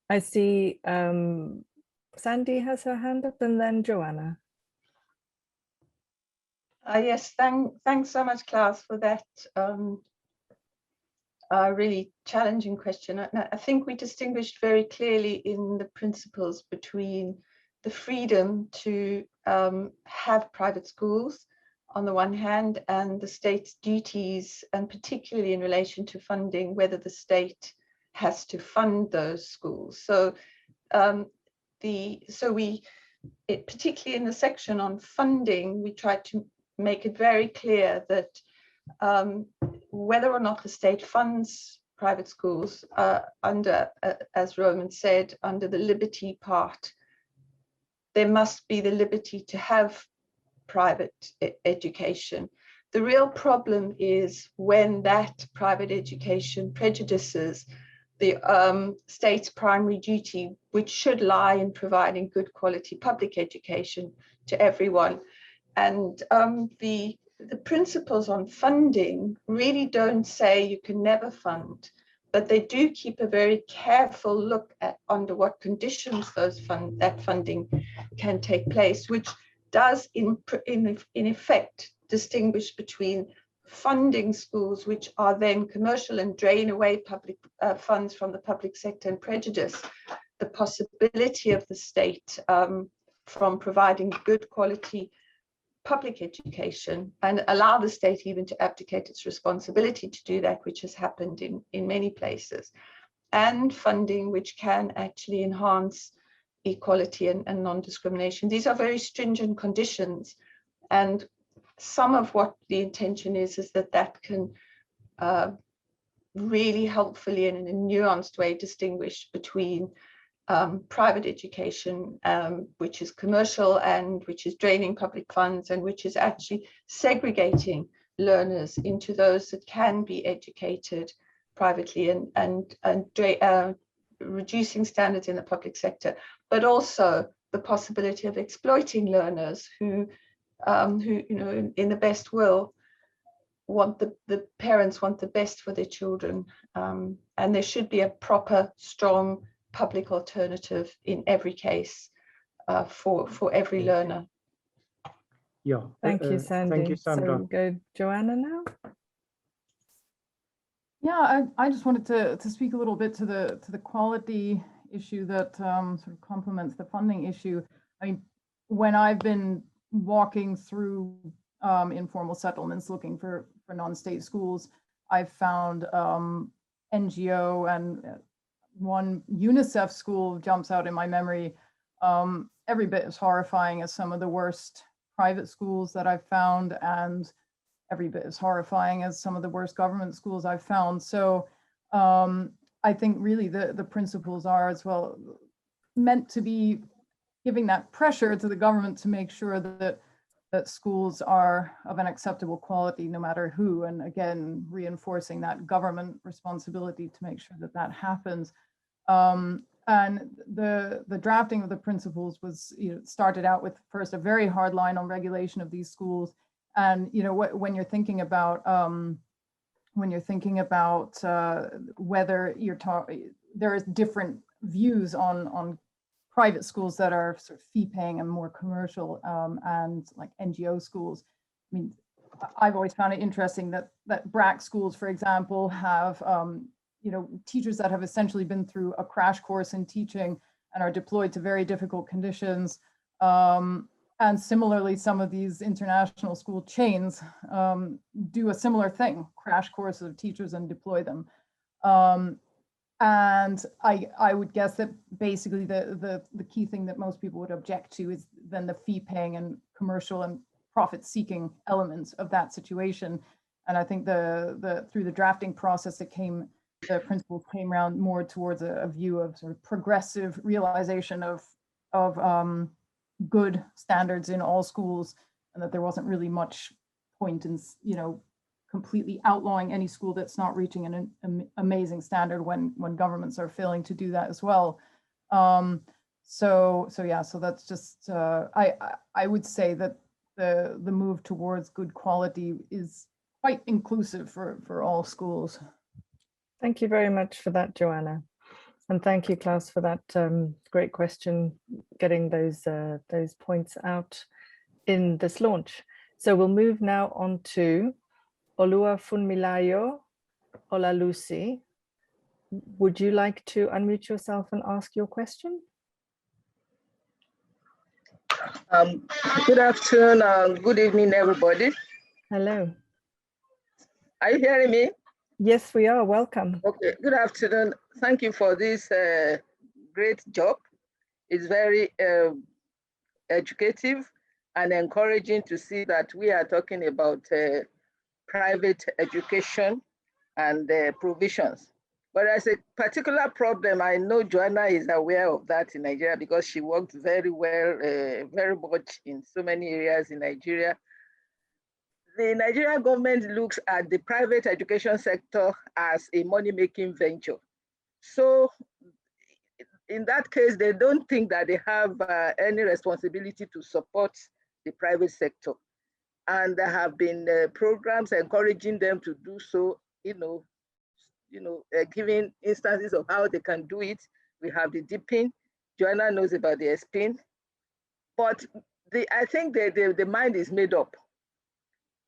I see Sandy has her hand up, and then Joanna. Yes, thanks so much, Klaus, for that really challenging question. I think we distinguished very clearly in the principles between the freedom to have private schools on the one hand, and the state's duties, and particularly in relation to funding, whether the state has to fund those schools. So particularly in the section on funding, we tried to make it very clear that whether or not the state funds private schools under, as Roman said, under the liberty part, there must be the liberty to have private education. The real problem is when that private education prejudices the state's primary duty, which should lie in providing good quality public education to everyone. And the principles on funding really don't say you can never fund, but they do keep a very careful look at under what conditions that funding can take place, which does in effect distinguish between funding schools which are then commercial and drain away public funds from the public sector and prejudice the possibility of the state from providing good quality public education, and allow the state even to abdicate its responsibility to do that, which has happened in many places, and funding which can actually enhance equality and non-discrimination. These are very stringent conditions, and some of what the intention is that can really helpfully and in a nuanced way distinguish between private education, which is commercial and which is draining public funds and which is actually segregating learners into those that can be educated privately and reducing standards in the public sector, but also the possibility of exploiting learners who in the best will want the parents want the best for their children, and there should be a proper, strong public alternative in every case for every learner. Yeah. Thank you, Sandy. Thank you, Sandra. So go Joanna now. Yeah, I just wanted to speak a little bit to the quality issue that sort of complements the funding issue. I mean, when I've been walking through informal settlements looking for non-state schools, I've found NGO and one UNICEF school jumps out in my memory, every bit as horrifying as some of the worst private schools that I've found, and every bit as horrifying as some of the worst government schools I've found. So I think really the principles are as well meant to be giving that pressure to the government to make sure that schools are of an acceptable quality no matter who, and again reinforcing that government responsibility to make sure that that happens. And the drafting of the principles was, started out with first a very hard line on regulation of these schools, and when you're thinking about whether there is different views on private schools that are sort of fee paying and more commercial, and like NGO schools. I mean, I've always found it interesting that BRAC schools, for example, have teachers that have essentially been through a crash course in teaching and are deployed to very difficult conditions. And similarly, some of these international school chains do a similar thing, crash courses of teachers and deploy them. And I would guess that basically the key thing that most people would object to is then the fee paying and commercial and profit seeking elements of that situation. And I think through the drafting process, the principles came around more towards a view of sort of progressive realization of good standards in all schools, and that there wasn't really much point in completely outlawing any school that's not reaching an amazing standard when governments are failing to do that as well. So that's just I would say that the move towards good quality is quite inclusive for all schools. Thank you very much for that, Joanna. And thank you, Klaus, for that great question, getting those points out in this launch. So we'll move now on to Oluwafunmilayo Olalusi. Would you like to unmute yourself and ask your question? Good afternoon and good evening, everybody. Hello. Are you hearing me? Yes, we are. Welcome. Okay, good afternoon. Thank you for this great job. It's very educative and encouraging to see that we are talking about private education and provisions. But as a particular problem, I know Joanna is aware of that in Nigeria because she worked very well, very much in so many areas in Nigeria. The Nigerian government looks at the private education sector as a money-making venture. So in that case, they don't think that they have any responsibility to support the private sector. And there have been programs encouraging them to do so, giving instances of how they can do it. We have the dipping. Joanna knows about the spin. But I think the mind is made up.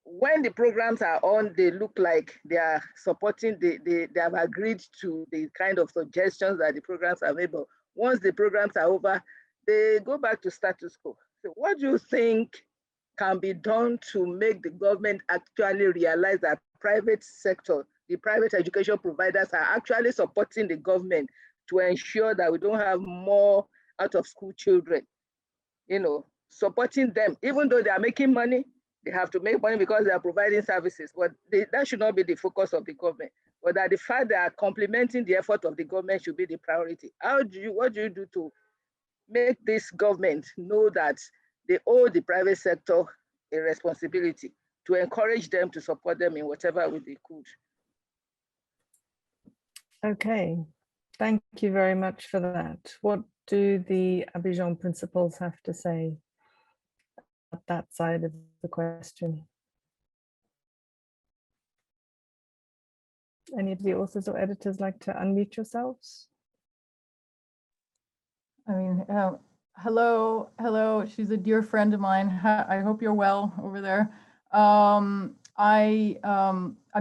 When the programs are on, they look like they are supporting, they have agreed to the kind of suggestions that the programs are made. But once the programs are over, they go back to status quo. So what do you think can be done to make the government actually realize that private sector, the private education providers are actually supporting the government to ensure that we don't have more out of school children, supporting them, even though they are making money, they have to make money because they are providing services, but that should not be the focus of the government, but that the fact they are complementing the effort of the government should be the priority. What do you do to make this government know that they owe the private sector a responsibility to encourage them to support them in whatever way they could? Okay, thank you very much for that. What do the Abidjan principles have to say at that side of the question? Any of the authors or editors like to unmute yourselves? I mean, hello. She's a dear friend of mine. I hope you're well over there. I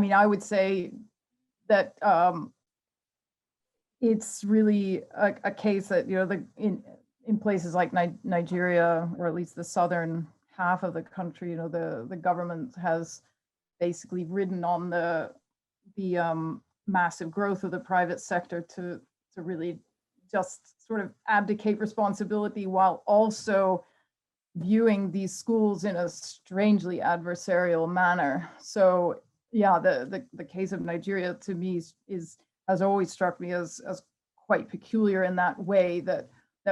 mean, I would say that it's really a case that, you know, in places like Nigeria, or at least the southern half of the country, you know, the government has basically ridden on the massive growth of the private sector to really just sort of abdicate responsibility, while also viewing these schools in a strangely adversarial manner. So yeah, the case of Nigeria to me has always struck me as quite peculiar in that way, that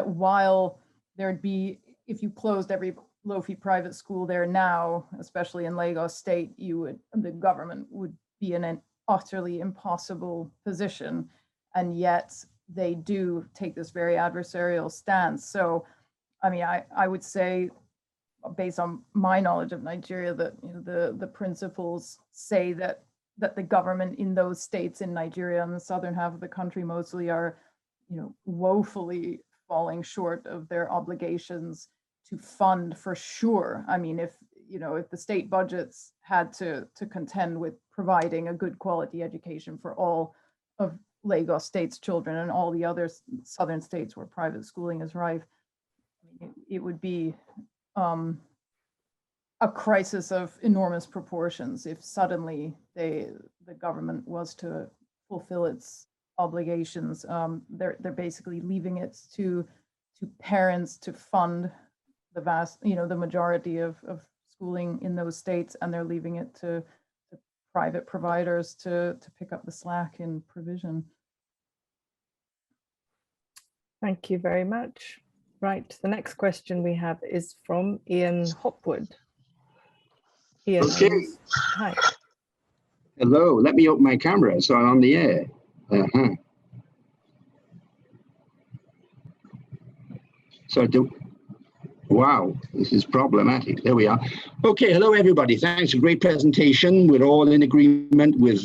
while there'd be, if you closed every low-fee private school there now, especially in Lagos State, the government would be in an utterly impossible position, and yet they do take this very adversarial stance. So, I mean, I would say, based on my knowledge of Nigeria, that, you know, the principles say that the government in those states in Nigeria and the southern half of the country mostly are, you know, woefully falling short of their obligations to fund, for sure. I mean, if the state budgets had to contend with providing a good quality education for all of Lagos State's children and all the other southern states where private schooling is rife, it would be a crisis of enormous proportions if suddenly the government was to fulfill its obligations. They're basically leaving it to parents to fund the the majority of schooling in those states, and they're leaving it to private providers to pick up the slack in provision. Thank you very much. Right, the next question we have is from Ian Hopwood. Ian, okay. Hi. Hello, let me open my camera so I'm on the air. So wow, this is problematic. There we are. Okay, hello everybody. Thanks, a great presentation. We're all in agreement with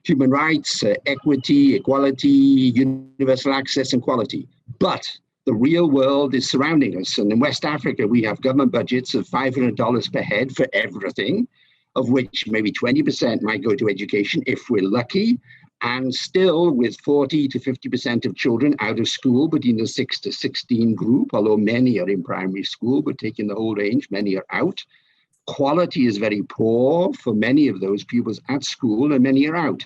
human rights, equity, equality, universal access and quality. But the real world is surrounding us. And in West Africa, we have government budgets of $500 per head for everything, of which maybe 20% might go to education if we're lucky. And still with 40 to 50% of children out of school between the 6 to 16 group, although many are in primary school, but taking the whole range, many are out. Quality is very poor for many of those pupils at school, and many are out.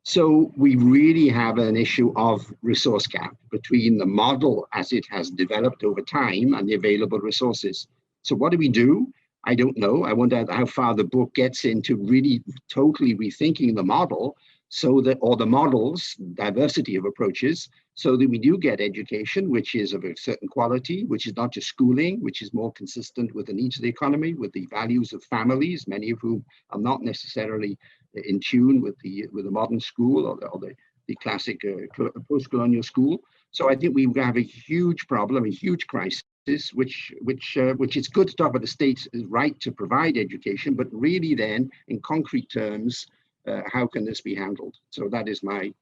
So we really have an issue of resource gap between the model as it has developed over time and the available resources. So what do? I don't know. I wonder how far the book gets into really totally rethinking the model, so that, or the models, diversity of approaches, so that we do get education which is of a certain quality, which is not just schooling, which is more consistent with the needs of the economy, with the values of families, many of whom are not necessarily in tune with the modern school or the classic post-colonial school. So I think we have a huge problem, a huge crisis, which it's good to talk about the state's right to provide education, but really then in concrete terms, how can this be handled? So that is my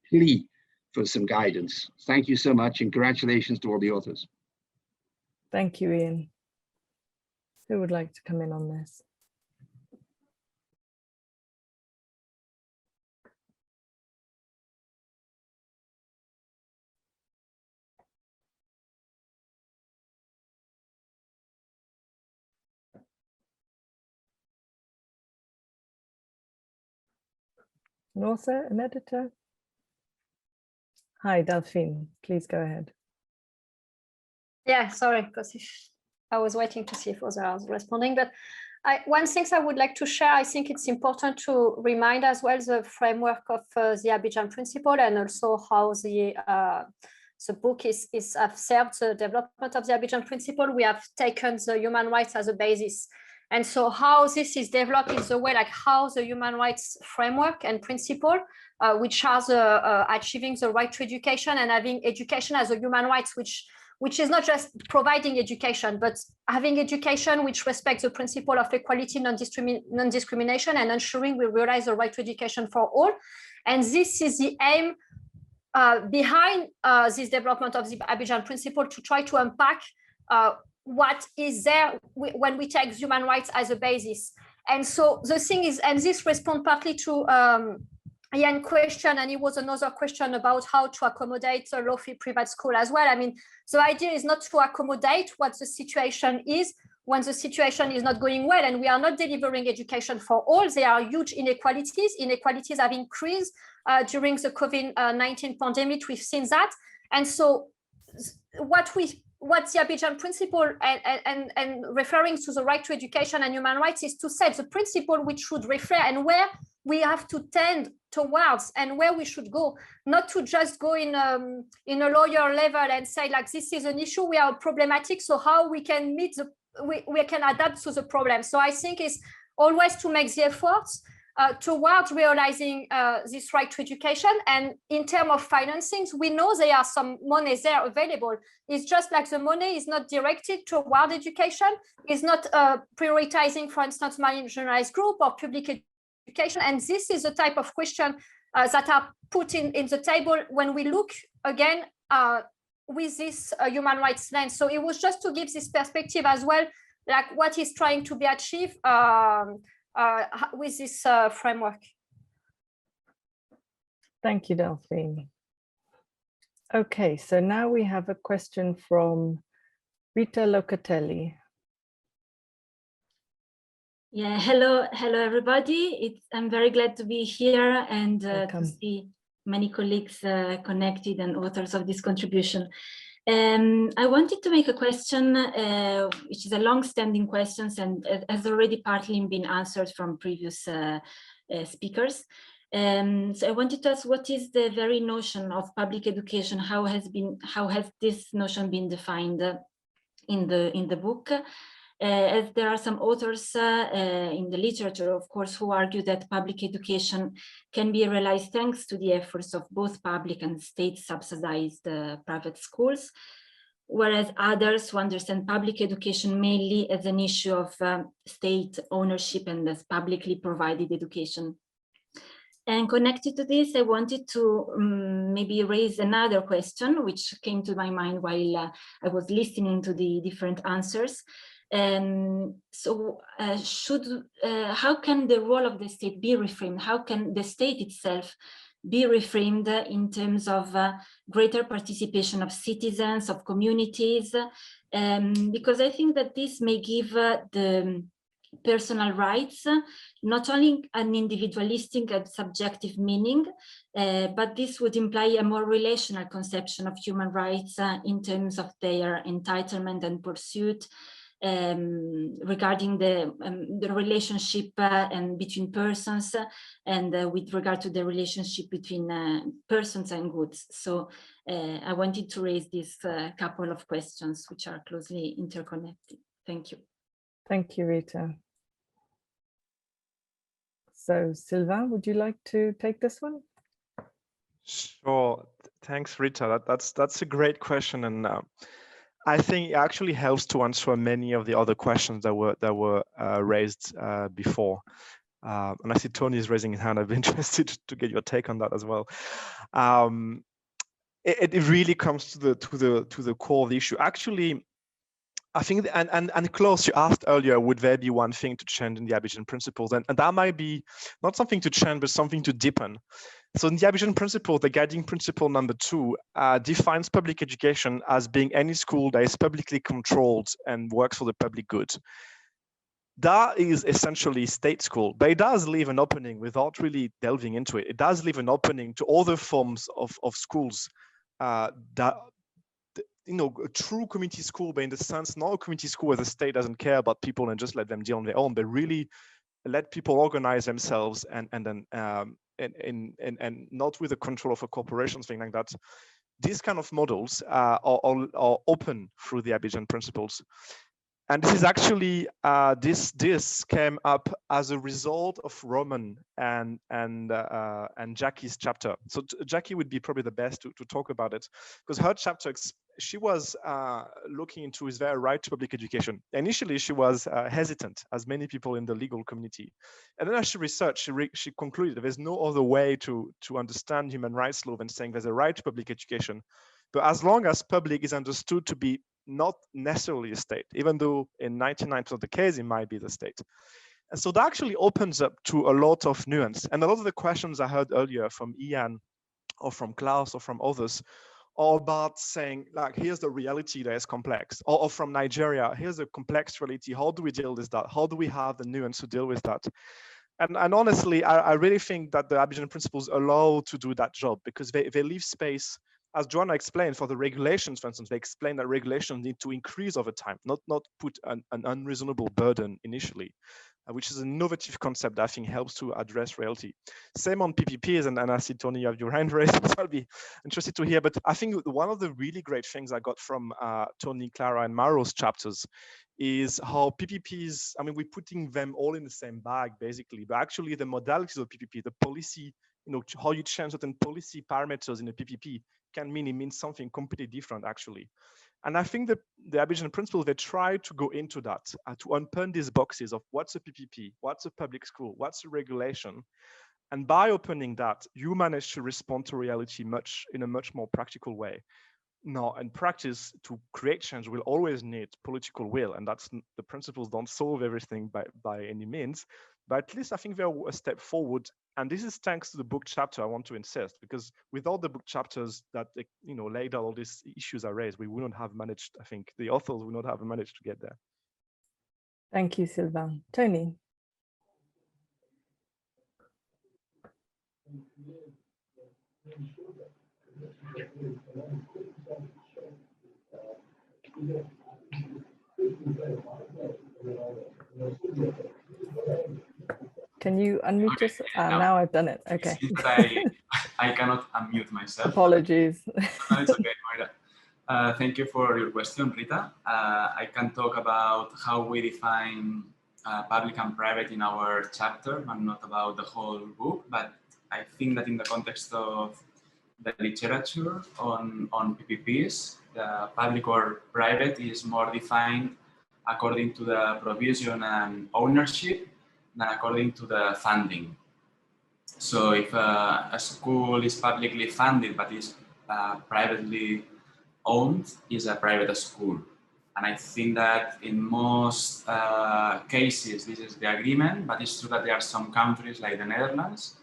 plea for some guidance. Thank you so much, and congratulations to all the authors. Thank you, Ian. Who would like to come in on this? An author, an editor? Hi, Delphine, please go ahead. Yeah, sorry, because I was waiting to see if others are responding. But one thing I would like to share, I think it's important to remind as well the framework of the Abidjan Principle, and also how the book have served the development of the Abidjan Principle. We have taken the human rights as a basis. And so how this is developed is the way, like how the human rights framework and principle, which are achieving the right to education and having education as a human rights, which is not just providing education, but having education which respects the principle of equality, non-discrimination, and ensuring we realize the right to education for all. And this is the aim behind this development of the Abidjan principle to try to unpack what is there when we take human rights as a basis. And so the thing is, and this responds partly to Ian's question, and it was another question about how to accommodate a low-fee private school as well. I mean, the idea is not to accommodate what the situation is when the situation is not going well, and we are not delivering education for all. There are huge inequalities. Inequalities have increased during the COVID-19 pandemic. We've seen that. And so what the Abidjan principle and referring to the right to education and human rights is to set the principle which should refer and where we have to tend towards and where we should go, not to just go in a lawyer level and say like, this is an issue, we are problematic, so how we can meet we can adapt to the problem. So I think it's always to make the efforts towards realizing this right to education. And in terms of financings, we know there are some money there available. It's just like the money is not directed toward education, is not prioritizing, for instance, marginalized group or public education. And this is the type of question that are put in the table when we look again with this human rights lens. So it was just to give this perspective as well, like what is trying to be achieved with this framework. Thank you, Delphine. Okay, so now we have a question from Rita Locatelli. Yeah, hello everybody. I'm very glad to be here and to see many colleagues connected and authors of this contribution. I wanted to make a question, which is a long-standing question and has already partly been answered from previous speakers. So I wanted to ask, what is the very notion of public education? How has this notion been defined in the book? As there are some authors in the literature, of course, who argue that public education can be realized thanks to the efforts of both public and state-subsidized private schools, whereas others who understand public education mainly as an issue of state ownership and as publicly provided education. And connected to this, I wanted to maybe raise another question, which came to my mind while I was listening to the different answers. How can the role of the state be reframed? How can the state itself be reframed in terms of greater participation of citizens, of communities? Because I think that this may give the personal rights not only an individualistic and subjective meaning, but this would imply a more relational conception of human rights in terms of their entitlement and pursuit, regarding the relationship and between persons and with regard to the relationship between persons and goods. So I wanted to raise this couple of questions which are closely interconnected. Thank you. Thank you, Rita. So Sylvain, would you like to take this one? Sure. Thanks, Rita. That's a great question, and I think it actually helps to answer many of the other questions that were raised before. And I see Tony is raising his hand. I'd be interested to get your take on that as well. It really comes to the core of the issue. Actually, I think, and Klaus, you asked earlier, would there be one thing to change in the Abidjan principles? And that might be not something to change, but something to deepen. So in the Abidjan principle, the guiding principle number 2 defines public education as being any school that is publicly controlled and works for the public good. That is essentially state school, but it does leave an opening without really delving into it. It does leave an opening to other forms of schools that, a true community school, but in the sense, not a community school where the state doesn't care about people and just let them deal on their own, but really let people organize themselves and then and not with the control of a corporation, thing like that. These kind of models are open through the Abidjan principles. And this is actually, this came up as a result of Roman and Jackie's chapter. So Jackie would be probably the best to talk about it, because her chapter she was looking into his very right to public education. Initially, she was hesitant, as many people in the legal community. And then as she researched, she concluded that there's no other way to understand human rights law than saying there's a right to public education. But as long as public is understood to be not necessarily a state, even though in 99% of the case, it might be the state. And so that actually opens up to a lot of nuance. And a lot of the questions I heard earlier from Ian or from Klaus or from others are about saying, like, here's the reality that is complex. Or from Nigeria, here's a complex reality. How do we deal with that? How do we have the nuance to deal with that? And honestly, I really think that the Abidjan principles allow to do that job, because they leave space, as Joanna explained, for the regulations, for instance. They explain that regulations need to increase over time, not put an unreasonable burden initially, which is an innovative concept that I think helps to address reality. Same on PPPs, and I see, Tony, you have your hand raised, so I'll be interested to hear. But I think one of the really great things I got from Tony, Clara, and Mauro's chapters is how PPPs, I mean, we're putting them all in the same bag, basically, but actually the modalities of PPP, the policy, how you change certain policy parameters in a PPP can mean something completely different, actually. And I think that the Abidjan principles, they try to go into that, to open these boxes of what's a PPP, what's a public school, what's a regulation. And by opening that, you manage to respond to reality in a much more practical way. Now, in practice, to create change, we'll always need political will, and that's, the principles don't solve everything by any means, but at least I think they're a step forward. And this is thanks to the book chapter, I want to insist, because without the book chapters that laid out all these issues I raised, we wouldn't have managed, I think the authors would not have managed to get there. Thank you, Sylvain. Tony. Can you unmute yourself? Now I've done it. Okay. I cannot unmute myself. Apologies. No, it's okay, Moira. Thank you for your question, Rita. I can talk about how we define public and private in our chapter, and not about the whole book. But I think that in the context of the literature on PPPs, the public or private is more defined according to the provision and ownership than according to the funding. So if a school is publicly funded but is privately owned, is a private school. And I think that in most cases, this is the agreement, but it's true that there are some countries like the Netherlands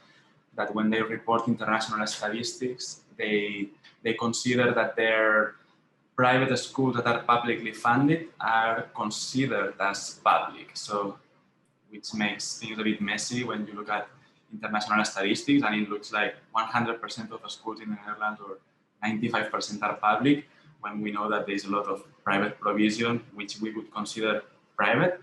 that when they report international statistics, they consider that their private schools that are publicly funded are considered as public. So, which makes things a bit messy when you look at international statistics, and it looks like 100% of the schools in the Netherlands or 95% are public, when we know that there's a lot of private provision, which we would consider private.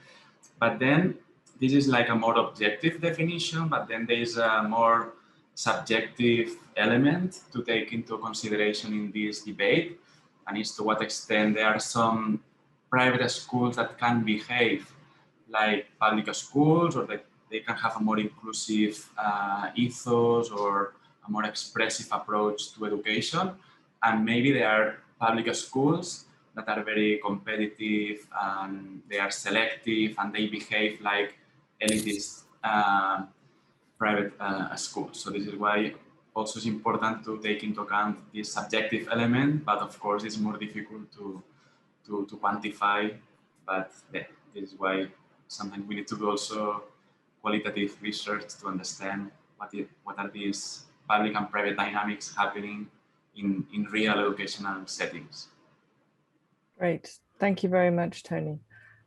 But then this is like a more objective definition, but then there's a more subjective element to take into consideration in this debate, and is to what extent there are some private schools that can behave like public schools, or that they can have a more inclusive ethos or a more expressive approach to education. And maybe there are public schools that are very competitive and they are selective and they behave like elitist private schools. So this is why also it's important to take into account this subjective element, but of course it's more difficult to quantify. But yeah, this is why sometimes we need to do also qualitative research to understand what are these public and private dynamics happening in real educational settings. Great. Thank you very much, Tony.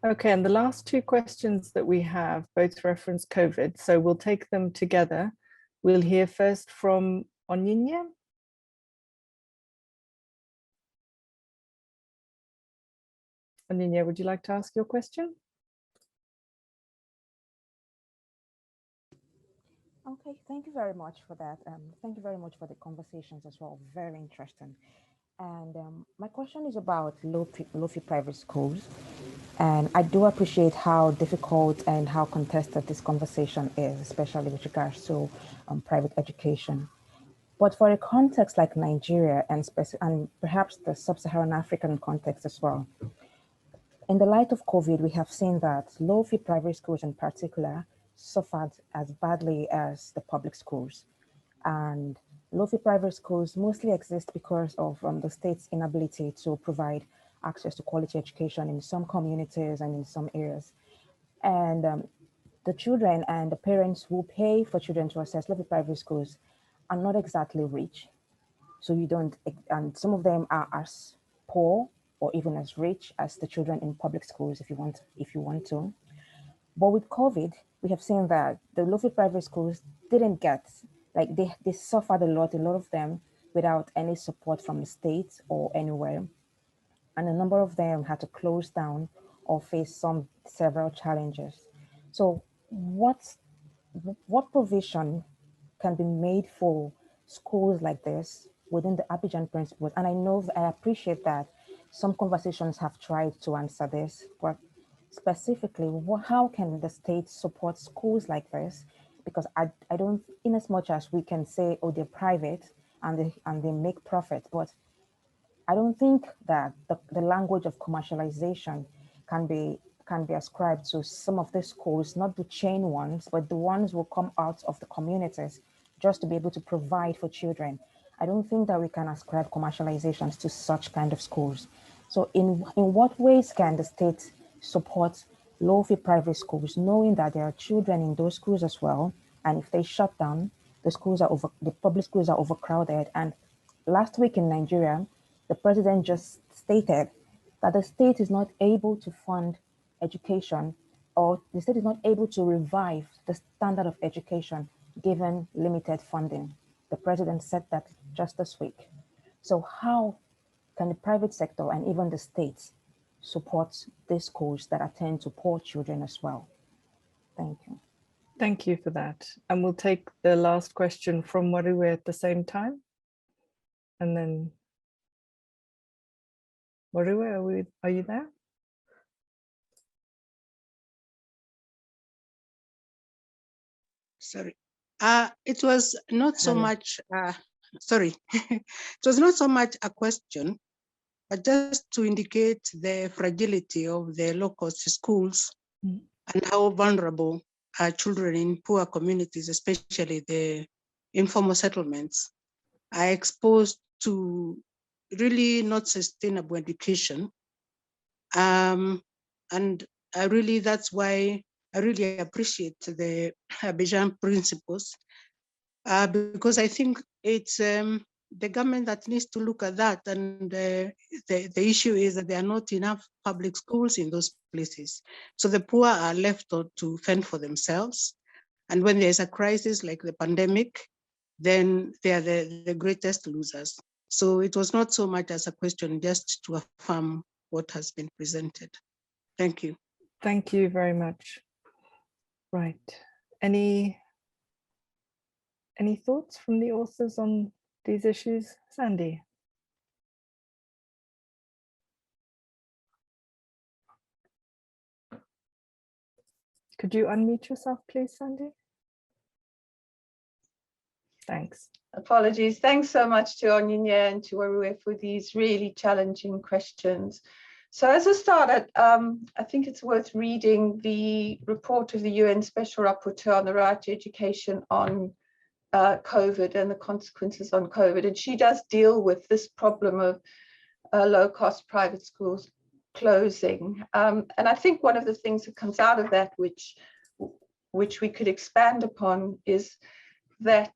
Okay, and the last two questions that we have both reference COVID, so we'll take them together. We'll hear first from Onyinye. Onyinye, would you like to ask your question? Okay, thank you very much for that. Thank you very much for the conversations as well. Very interesting. And my question is about low-fee private schools. And I do appreciate how difficult and how contested this conversation is, especially with regards to private education. But for a context like Nigeria and perhaps the sub-Saharan African context as well, in the light of COVID, we have seen that low-fee private schools in particular suffered as badly as the public schools. And low-fee private schools mostly exist because of the state's inability to provide access to quality education in some communities and in some areas. And the children and the parents who pay for children to access low-fee private schools are not exactly rich. So you don't, and some of them are as poor or even as rich as the children in public schools, if you want to. But with COVID, we have seen that the low-fee private schools didn't get, like they suffered a lot of them without any support from the state or anywhere. And a number of them had to close down or face several challenges. So what provision can be made for schools like this within the Abidjan principles? And I appreciate that some conversations have tried to answer this, but specifically, how can the state support schools like this? Because I don't, in as much as we can say, oh, they're private and they make profit, but I don't think that the language of commercialization can be ascribed to some of these schools, not the chain ones, but the ones who come out of the communities just to be able to provide for children. I don't think that we can ascribe commercializations to such kind of schools. So in what ways can the state support low-fee private schools, knowing that there are children in those schools as well, and if they shut down, the public schools are overcrowded? And last week in Nigeria, the president just stated that the state is not able to fund education, or the state is not able to revive the standard of education given limited funding. The president said that just this week. So how can the private sector and even the state support these schools that attend to poor children as well? Thank you. Thank you for that. And we'll take the last question from Wariwe at the same time. And then, Wariwe, are you there? Sorry. It was not so much, sorry, it was not so much a question, but just to indicate the fragility of the low-cost schools and how vulnerable are children in poor communities, especially the informal settlements, are exposed to really not sustainable education. And that's why I really appreciate the Abidjan principles, because I think it's the government that needs to look at that. And the issue is that there are not enough public schools in those places. So the poor are left to fend for themselves. And when there's a crisis like the pandemic, then they are the greatest losers. So it was not so much as a question, just to affirm what has been presented. Thank you. Thank you very much. Right. Any thoughts from the authors on these issues? Sandy? Could you unmute yourself, please, Sandy? Thanks. Apologies. Thanks so much to Onyinye and to Wariwe for these really challenging questions. So as a start, I think it's worth reading the report of the UN Special Rapporteur on the right to education on COVID and the consequences on COVID. And she does deal with this problem of low-cost private schools closing. And I think one of the things that comes out of that, which we could expand upon, is that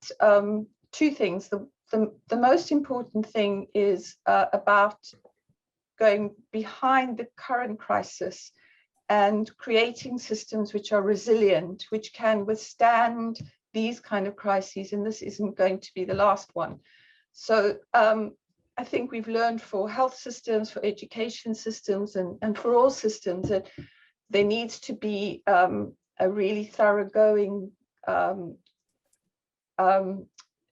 two things. The most important thing is about going behind the current crisis and creating systems which are resilient, which can withstand these kind of crises, and this isn't going to be the last one. So I think we've learned for health systems, for education systems, and for all systems that there needs to be a really thoroughgoing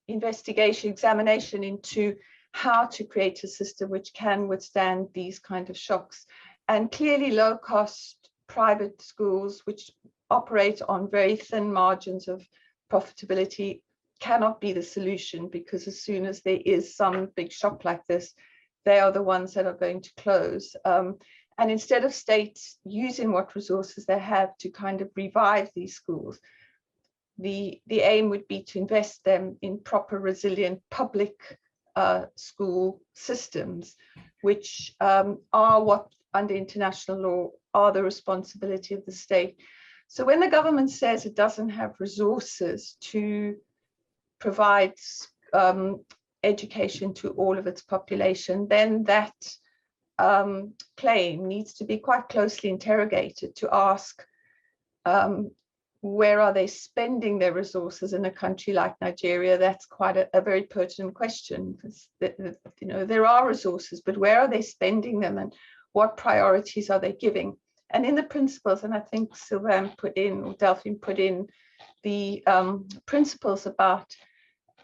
examination into how to create a system which can withstand these kind of shocks. And clearly low-cost private schools, which operate on very thin margins of profitability, cannot be the solution, because as soon as there is some big shock like this, they are the ones that are going to close. And instead of states using what resources they have to kind of revive these schools, the aim would be to invest them in proper, resilient public school systems, which are what, under international law, are the responsibility of the state. So when the government says it doesn't have resources to provide education to all of its population, then that claim needs to be quite closely interrogated to ask where are they spending their resources in a country like Nigeria. That's quite a very pertinent question, because you know, there are resources, but where are they spending them and what priorities are they giving? And in the principles, and I think Sylvain put in, or Delphine put in, the principles about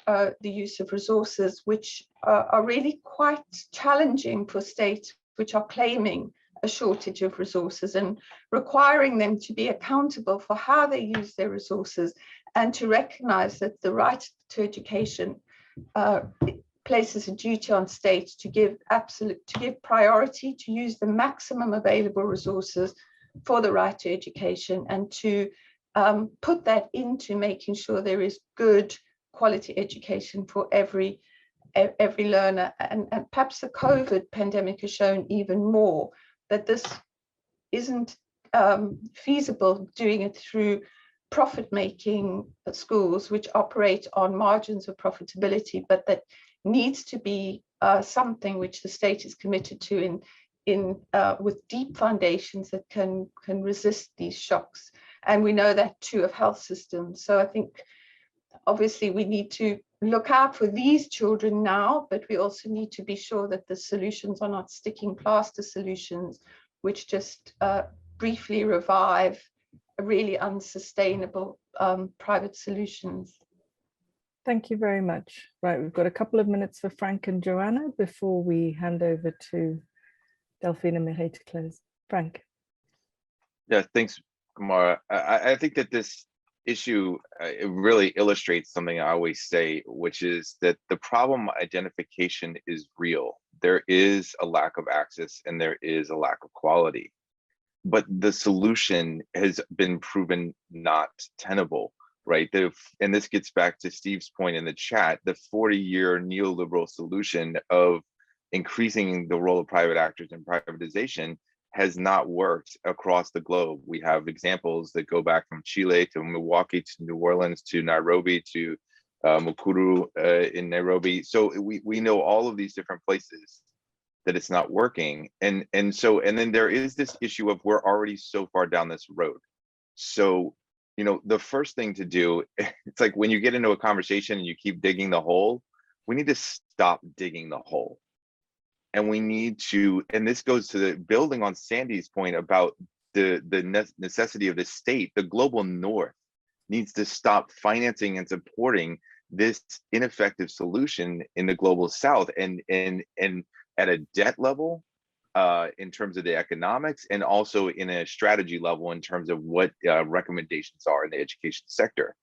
the use of resources, which are really quite challenging for states which are claiming a shortage of resources, and requiring them to be accountable for how they use their resources, and to recognize that the right to education places a duty on states to give priority, to use the maximum available resources for the right to education, and to put that into making sure there is good quality education for every learner. And perhaps the COVID pandemic has shown even more that this isn't feasible, doing it through profit-making schools which operate on margins of profitability, but that needs to be something which the state is committed to with deep foundations that can resist these shocks. And we know that too of health systems. So I think obviously we need to look out for these children now, but we also need to be sure that the solutions are not sticking plaster solutions, which just briefly revive really unsustainable private solutions. Thank you very much. Right, we've got a couple of minutes for Frank and Joanna before we hand over to Delphine and Mireille to close. Frank. Yeah, thanks, Kamara. I think that this issue it really illustrates something I always say, which is that the problem identification is real. There is a lack of access and there is a lack of quality, but the solution has been proven not tenable, right? And this gets back to Steve's point in the chat, the 40-year neoliberal solution of increasing the role of private actors in privatization has not worked across the globe. We have examples that go back from Chile to Milwaukee to New Orleans to Nairobi to Mukuru in Nairobi. So we know all of these different places that it's not working. And then there is this issue of we're already so far down this road. So, you know, the first thing to do, it's like when you get into a conversation and you keep digging the hole, we need to stop digging the hole. And we need to, and this goes to the building on Sandy's point about the necessity of the state, the global north needs to stop financing and supporting this ineffective solution in the global south, and at a debt level in terms of the economics, and also in a strategy level in terms of what recommendations are in the education sector.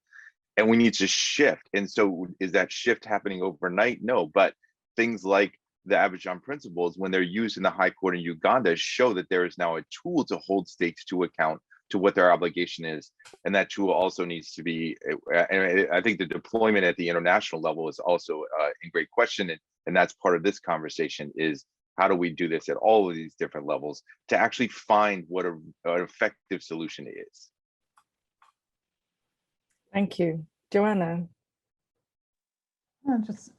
And we need to shift. And so is that shift happening overnight? No, but things like the Abidjan principles, when they're used in the High Court in Uganda, show that there is now a tool to hold states to account to what their obligation is. And that tool also needs to be, and I think the deployment at the international level is also in great question. And that's part of this conversation, is how do we do this at all of these different levels to actually find what an effective solution is. Thank you. Joanna.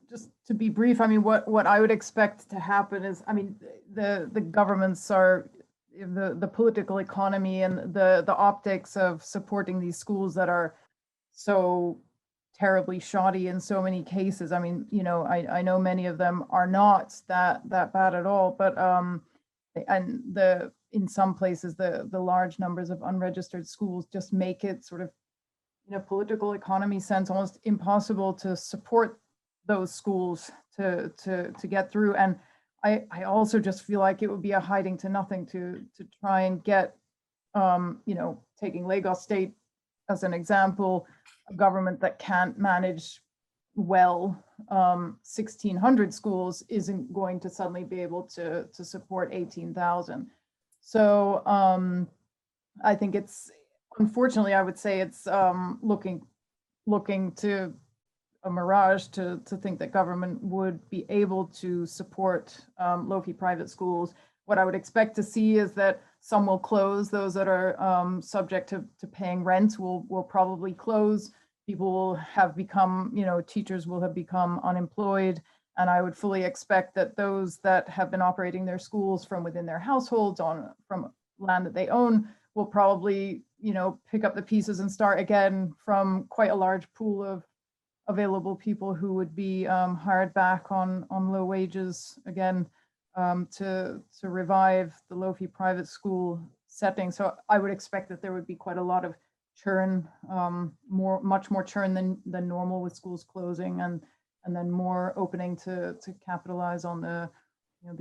Just to be brief, I mean, what I would expect to happen is, I mean, the governments are, the political economy and the optics of supporting these schools that are so terribly shoddy in so many cases. I mean, you know, I know many of them are not that bad at all, but in some places the large numbers of unregistered schools just make it sort of, in a political economy sense, almost impossible to support those schools to get through. And I also just feel like it would be a hiding to nothing to try and get, you know, taking Lagos State as an example, a government that can't manage 1,600 schools isn't going to suddenly be able to support 18,000. So I think it's, unfortunately, I would say it's looking to a mirage to think that government would be able to support low-fee private schools. What I would expect to see is that some will close. Those that are subject to paying rent will probably close. People will have become, teachers will have become unemployed. And I would fully expect that those that have been operating their schools from within their households from land that they own will probably, pick up the pieces and start again from quite a large pool of available people who would be hired back on low wages again to revive the low-fee private school setting. So I would expect that there would be quite a lot of churn, much more churn than normal with schools closing, and then more opening to capitalize on the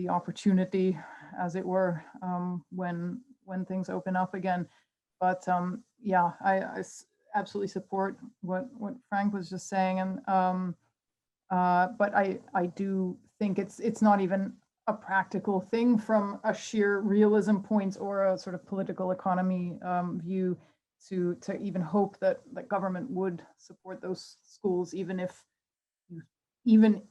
opportunity, as it were, when things open up again. But yeah, I absolutely support what Frank was just saying, and but I do think it's not even a practical thing from a sheer realism point or a sort of political economy view to even hope that government would support those schools, even in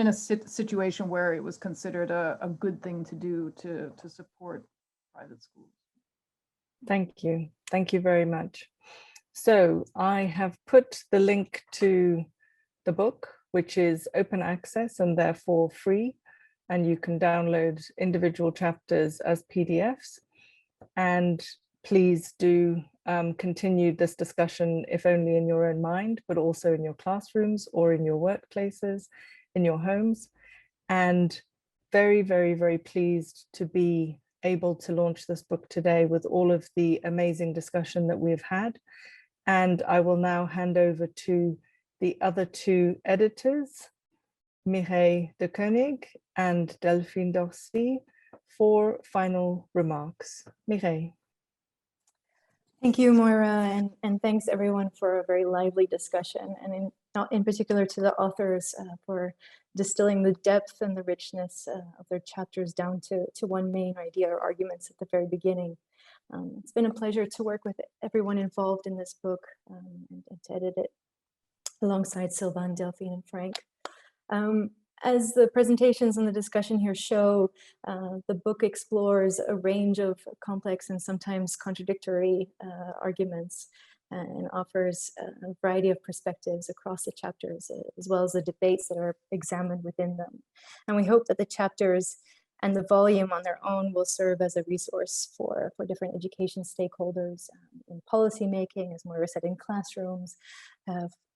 a situation where it was considered a good thing to do to support private schools. Thank you very much. So I have put the link to the book, which is open access and therefore free, and you can download individual chapters as PDFs. And please do continue this discussion, if only in your own mind, but also in your classrooms or in your workplaces, in your homes. And very, very, very pleased to be able to launch this book today with all of the amazing discussion that we've had. And I will now hand over to the other two editors, Mireille de Koenig and Delphine Dorcy, for final remarks. Mireille. Thank you, Moira, and thanks everyone for a very lively discussion, and in particular to the authors for distilling the depth and the richness of their chapters down to one main idea or arguments at the very beginning. It's been a pleasure to work with everyone involved in this book and to edit it alongside Sylvain, Delphine, and Frank. As the presentations and the discussion here show, the book explores a range of complex and sometimes contradictory arguments and offers a variety of perspectives across the chapters, as well as the debates that are examined within them. And we hope that the chapters and the volume on their own will serve as a resource for different education stakeholders in policymaking, as Moira said, in classrooms,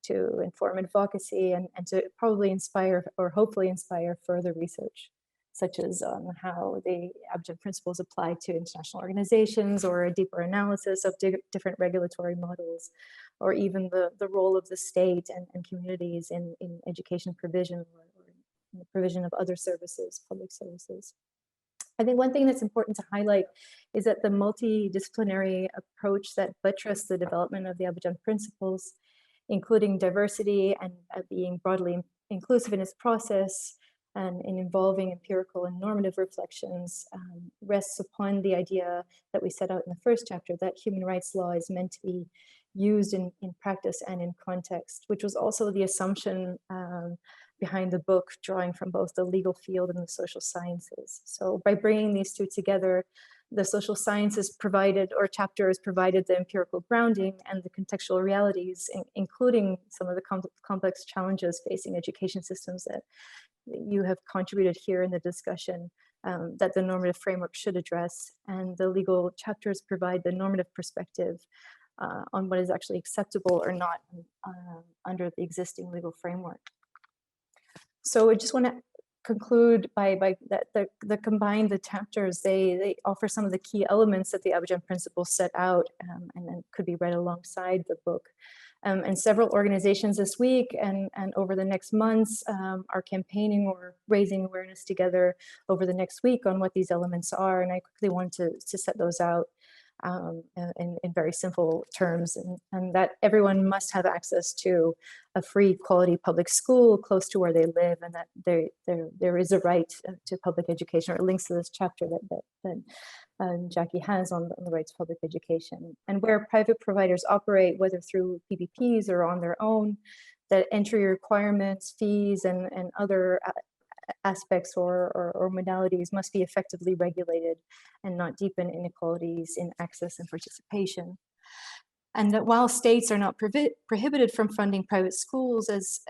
to inform advocacy and to probably inspire or hopefully inspire further research, such as how the Abidjan principles apply to international organizations, or a deeper analysis of different regulatory models, or even the role of the state and communities in education provision or in the provision of other services, public services. I think one thing that's important to highlight is that the multidisciplinary approach that buttressed the development of the Abidjan principles, including diversity and being broadly inclusive in its process and in involving empirical and normative reflections, rests upon the idea that we set out in the first chapter, that human rights law is meant to be used in practice and in context, which was also the assumption behind the book, drawing from both the legal field and the social sciences. So by bringing these two together, the social sciences provided, or chapters provided, the empirical grounding and the contextual realities, including some of the complex challenges facing education systems that you have contributed here in the discussion, that the normative framework should address. And the legal chapters provide the normative perspective on what is actually acceptable or not under the existing legal framework. So I just want to conclude by that the chapters, they offer some of the key elements that the Abidjan principles set out, and then could be read alongside the book. And several organizations this week and over the next months are campaigning or raising awareness together over the next week on what these elements are. And I quickly want to set those out. in very simple terms, and that everyone must have access to a free quality public school close to where they live, and that there is a right to public education, or it links to this chapter that Jackie has on the right to public education. And where private providers operate, whether through PPPs or on their own, that entry requirements, fees, and other aspects or modalities must be effectively regulated and not deepen inequalities in access and participation. And that while states are not prohibited from funding private schools, as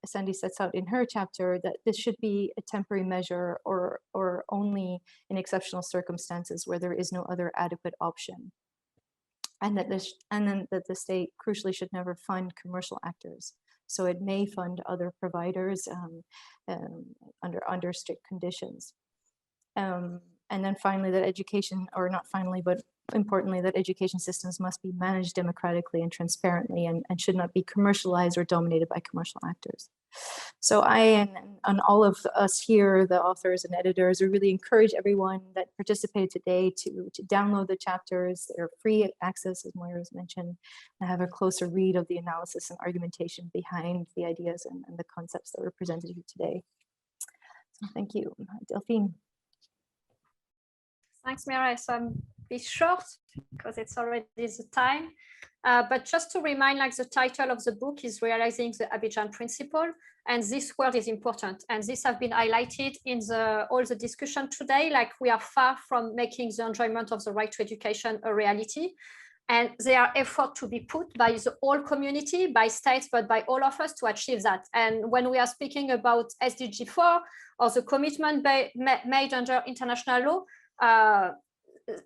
Sandy sets out in her chapter, that this should be a temporary measure or only in exceptional circumstances where there is no other adequate option. And that the state crucially should never fund commercial actors. So it may fund other providers under strict conditions. And then finally, that education, or not finally, but importantly, that education systems must be managed democratically and transparently, and should not be commercialized or dominated by commercial actors. So I and all of us here, the authors and editors, we really encourage everyone that participated today to download the chapters. They're free access, as Moira's mentioned, and have a closer read of the analysis and argumentation behind the ideas and the concepts that were presented here today. So thank you. Delphine. Thanks, Mira. So I'm be short because it's already the time. But just to remind, like the title of the book is Realizing the Abidjan Principle. And this word is important. And this has been highlighted in all the discussion today. Like we are far from making the enjoyment of the right to education a reality. And there are efforts to be put by the whole community, by states, but by all of us to achieve that. And when we are speaking about SDG 4 or the commitment made under international law,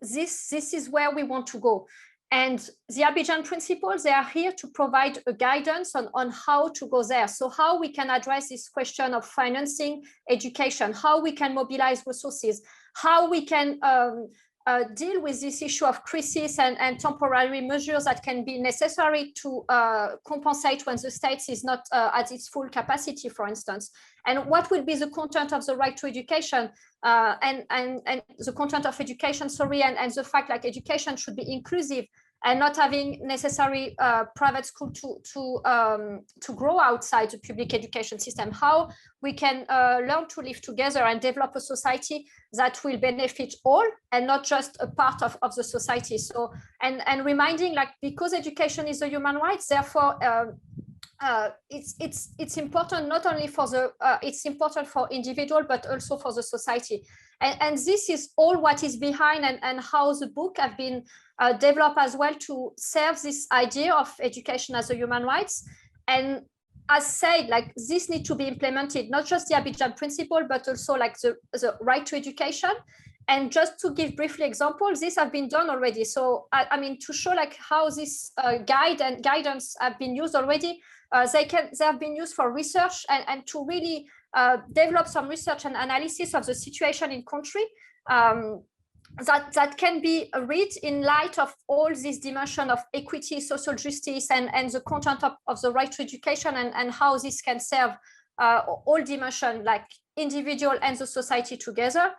this is where we want to go. And the Abidjan principles, they are here to provide a guidance on how to go there. So how we can address this question of financing education, how we can mobilize resources, how we can deal with this issue of crisis and temporary measures that can be necessary to compensate when the state is not at its full capacity, for instance. And what will be the content of the right to education and the content of education, and the fact like education should be inclusive and not having necessary private school to grow outside the public education system. How we can learn to live together and develop a society that will benefit all and not just a part of the society. So, and reminding, like, because education is a human right, therefore it's important not only for it's important for individual, but also for the society. And this is all what is behind and how the book have been developed as well to serve this idea of education as a human rights. And as said, like this need to be implemented, not just the Abidjan principle, but also like the right to education. And just to give briefly examples, this have been done already. So I mean, to show like how this guidance have been used already, they have been used for research and to really develop some research and analysis of the situation in country that can be read in light of all this dimension of equity, social justice, and the content of the right to education, and how this can serve all dimensions, like individual and the society together.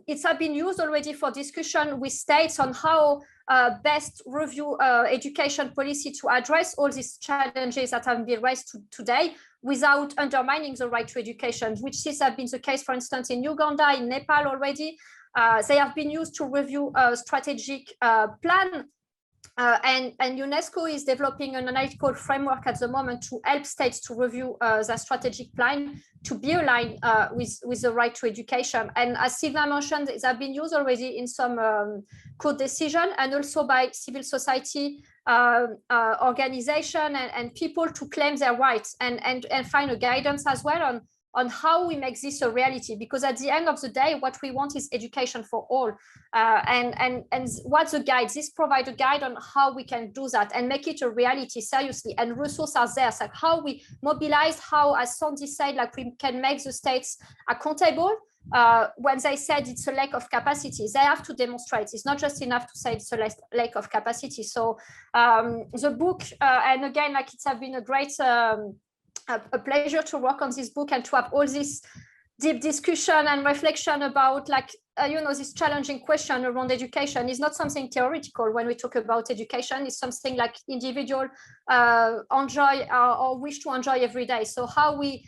It's been used already for discussion with states on how best review education policy to address all these challenges that have been raised today without undermining the right to education, which has been the case, for instance, in Uganda, in Nepal already. They have been used to review a strategic plan. And UNESCO is developing an analytical framework at the moment to help states to review their strategic plan to be aligned with the right to education. And as Sylvain mentioned, they have been used already in some court decision, and also by civil society organization and people to claim their rights and find a guidance as well on how we make this a reality, because at the end of the day, what we want is education for all. And what's the guide? This provides a guide on how we can do that and make it a reality seriously. And resources are there, so like how we mobilize, how, as Sandy said, like we can make the states accountable. When they said it's a lack of capacity, they have to demonstrate. It's not just enough to say it's a lack of capacity. So the book, and again, like it's been a great a pleasure to work on this book and to have all these deep discussion and reflection about like, you know, this challenging question around education is not something theoretical. When we talk about education, it's something like individual enjoy or wish to enjoy every day. So how we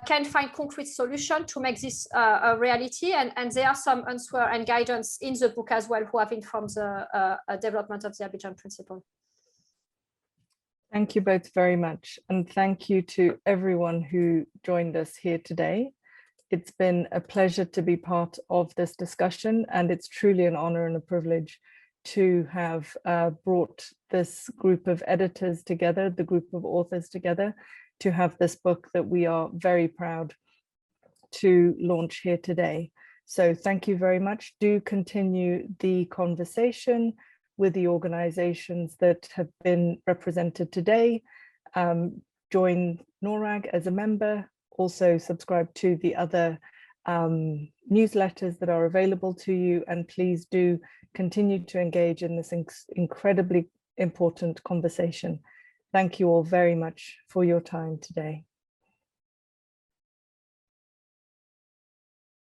can find concrete solution to make this a reality. And there are some answer and guidance in the book as well who have informed the development of the Abidjan Principle. Thank you both very much. And thank you to everyone who joined us here today. It's been a pleasure to be part of this discussion, and it's truly an honor and a privilege to have brought this group of editors together, the group of authors together, to have this book that we are very proud to launch here today. So thank you very much. Do continue the conversation with the organizations that have been represented today. Join NORRAG as a member. Also subscribe to the other newsletters that are available to you, and please do continue to engage in this incredibly important conversation. Thank you all very much for your time today.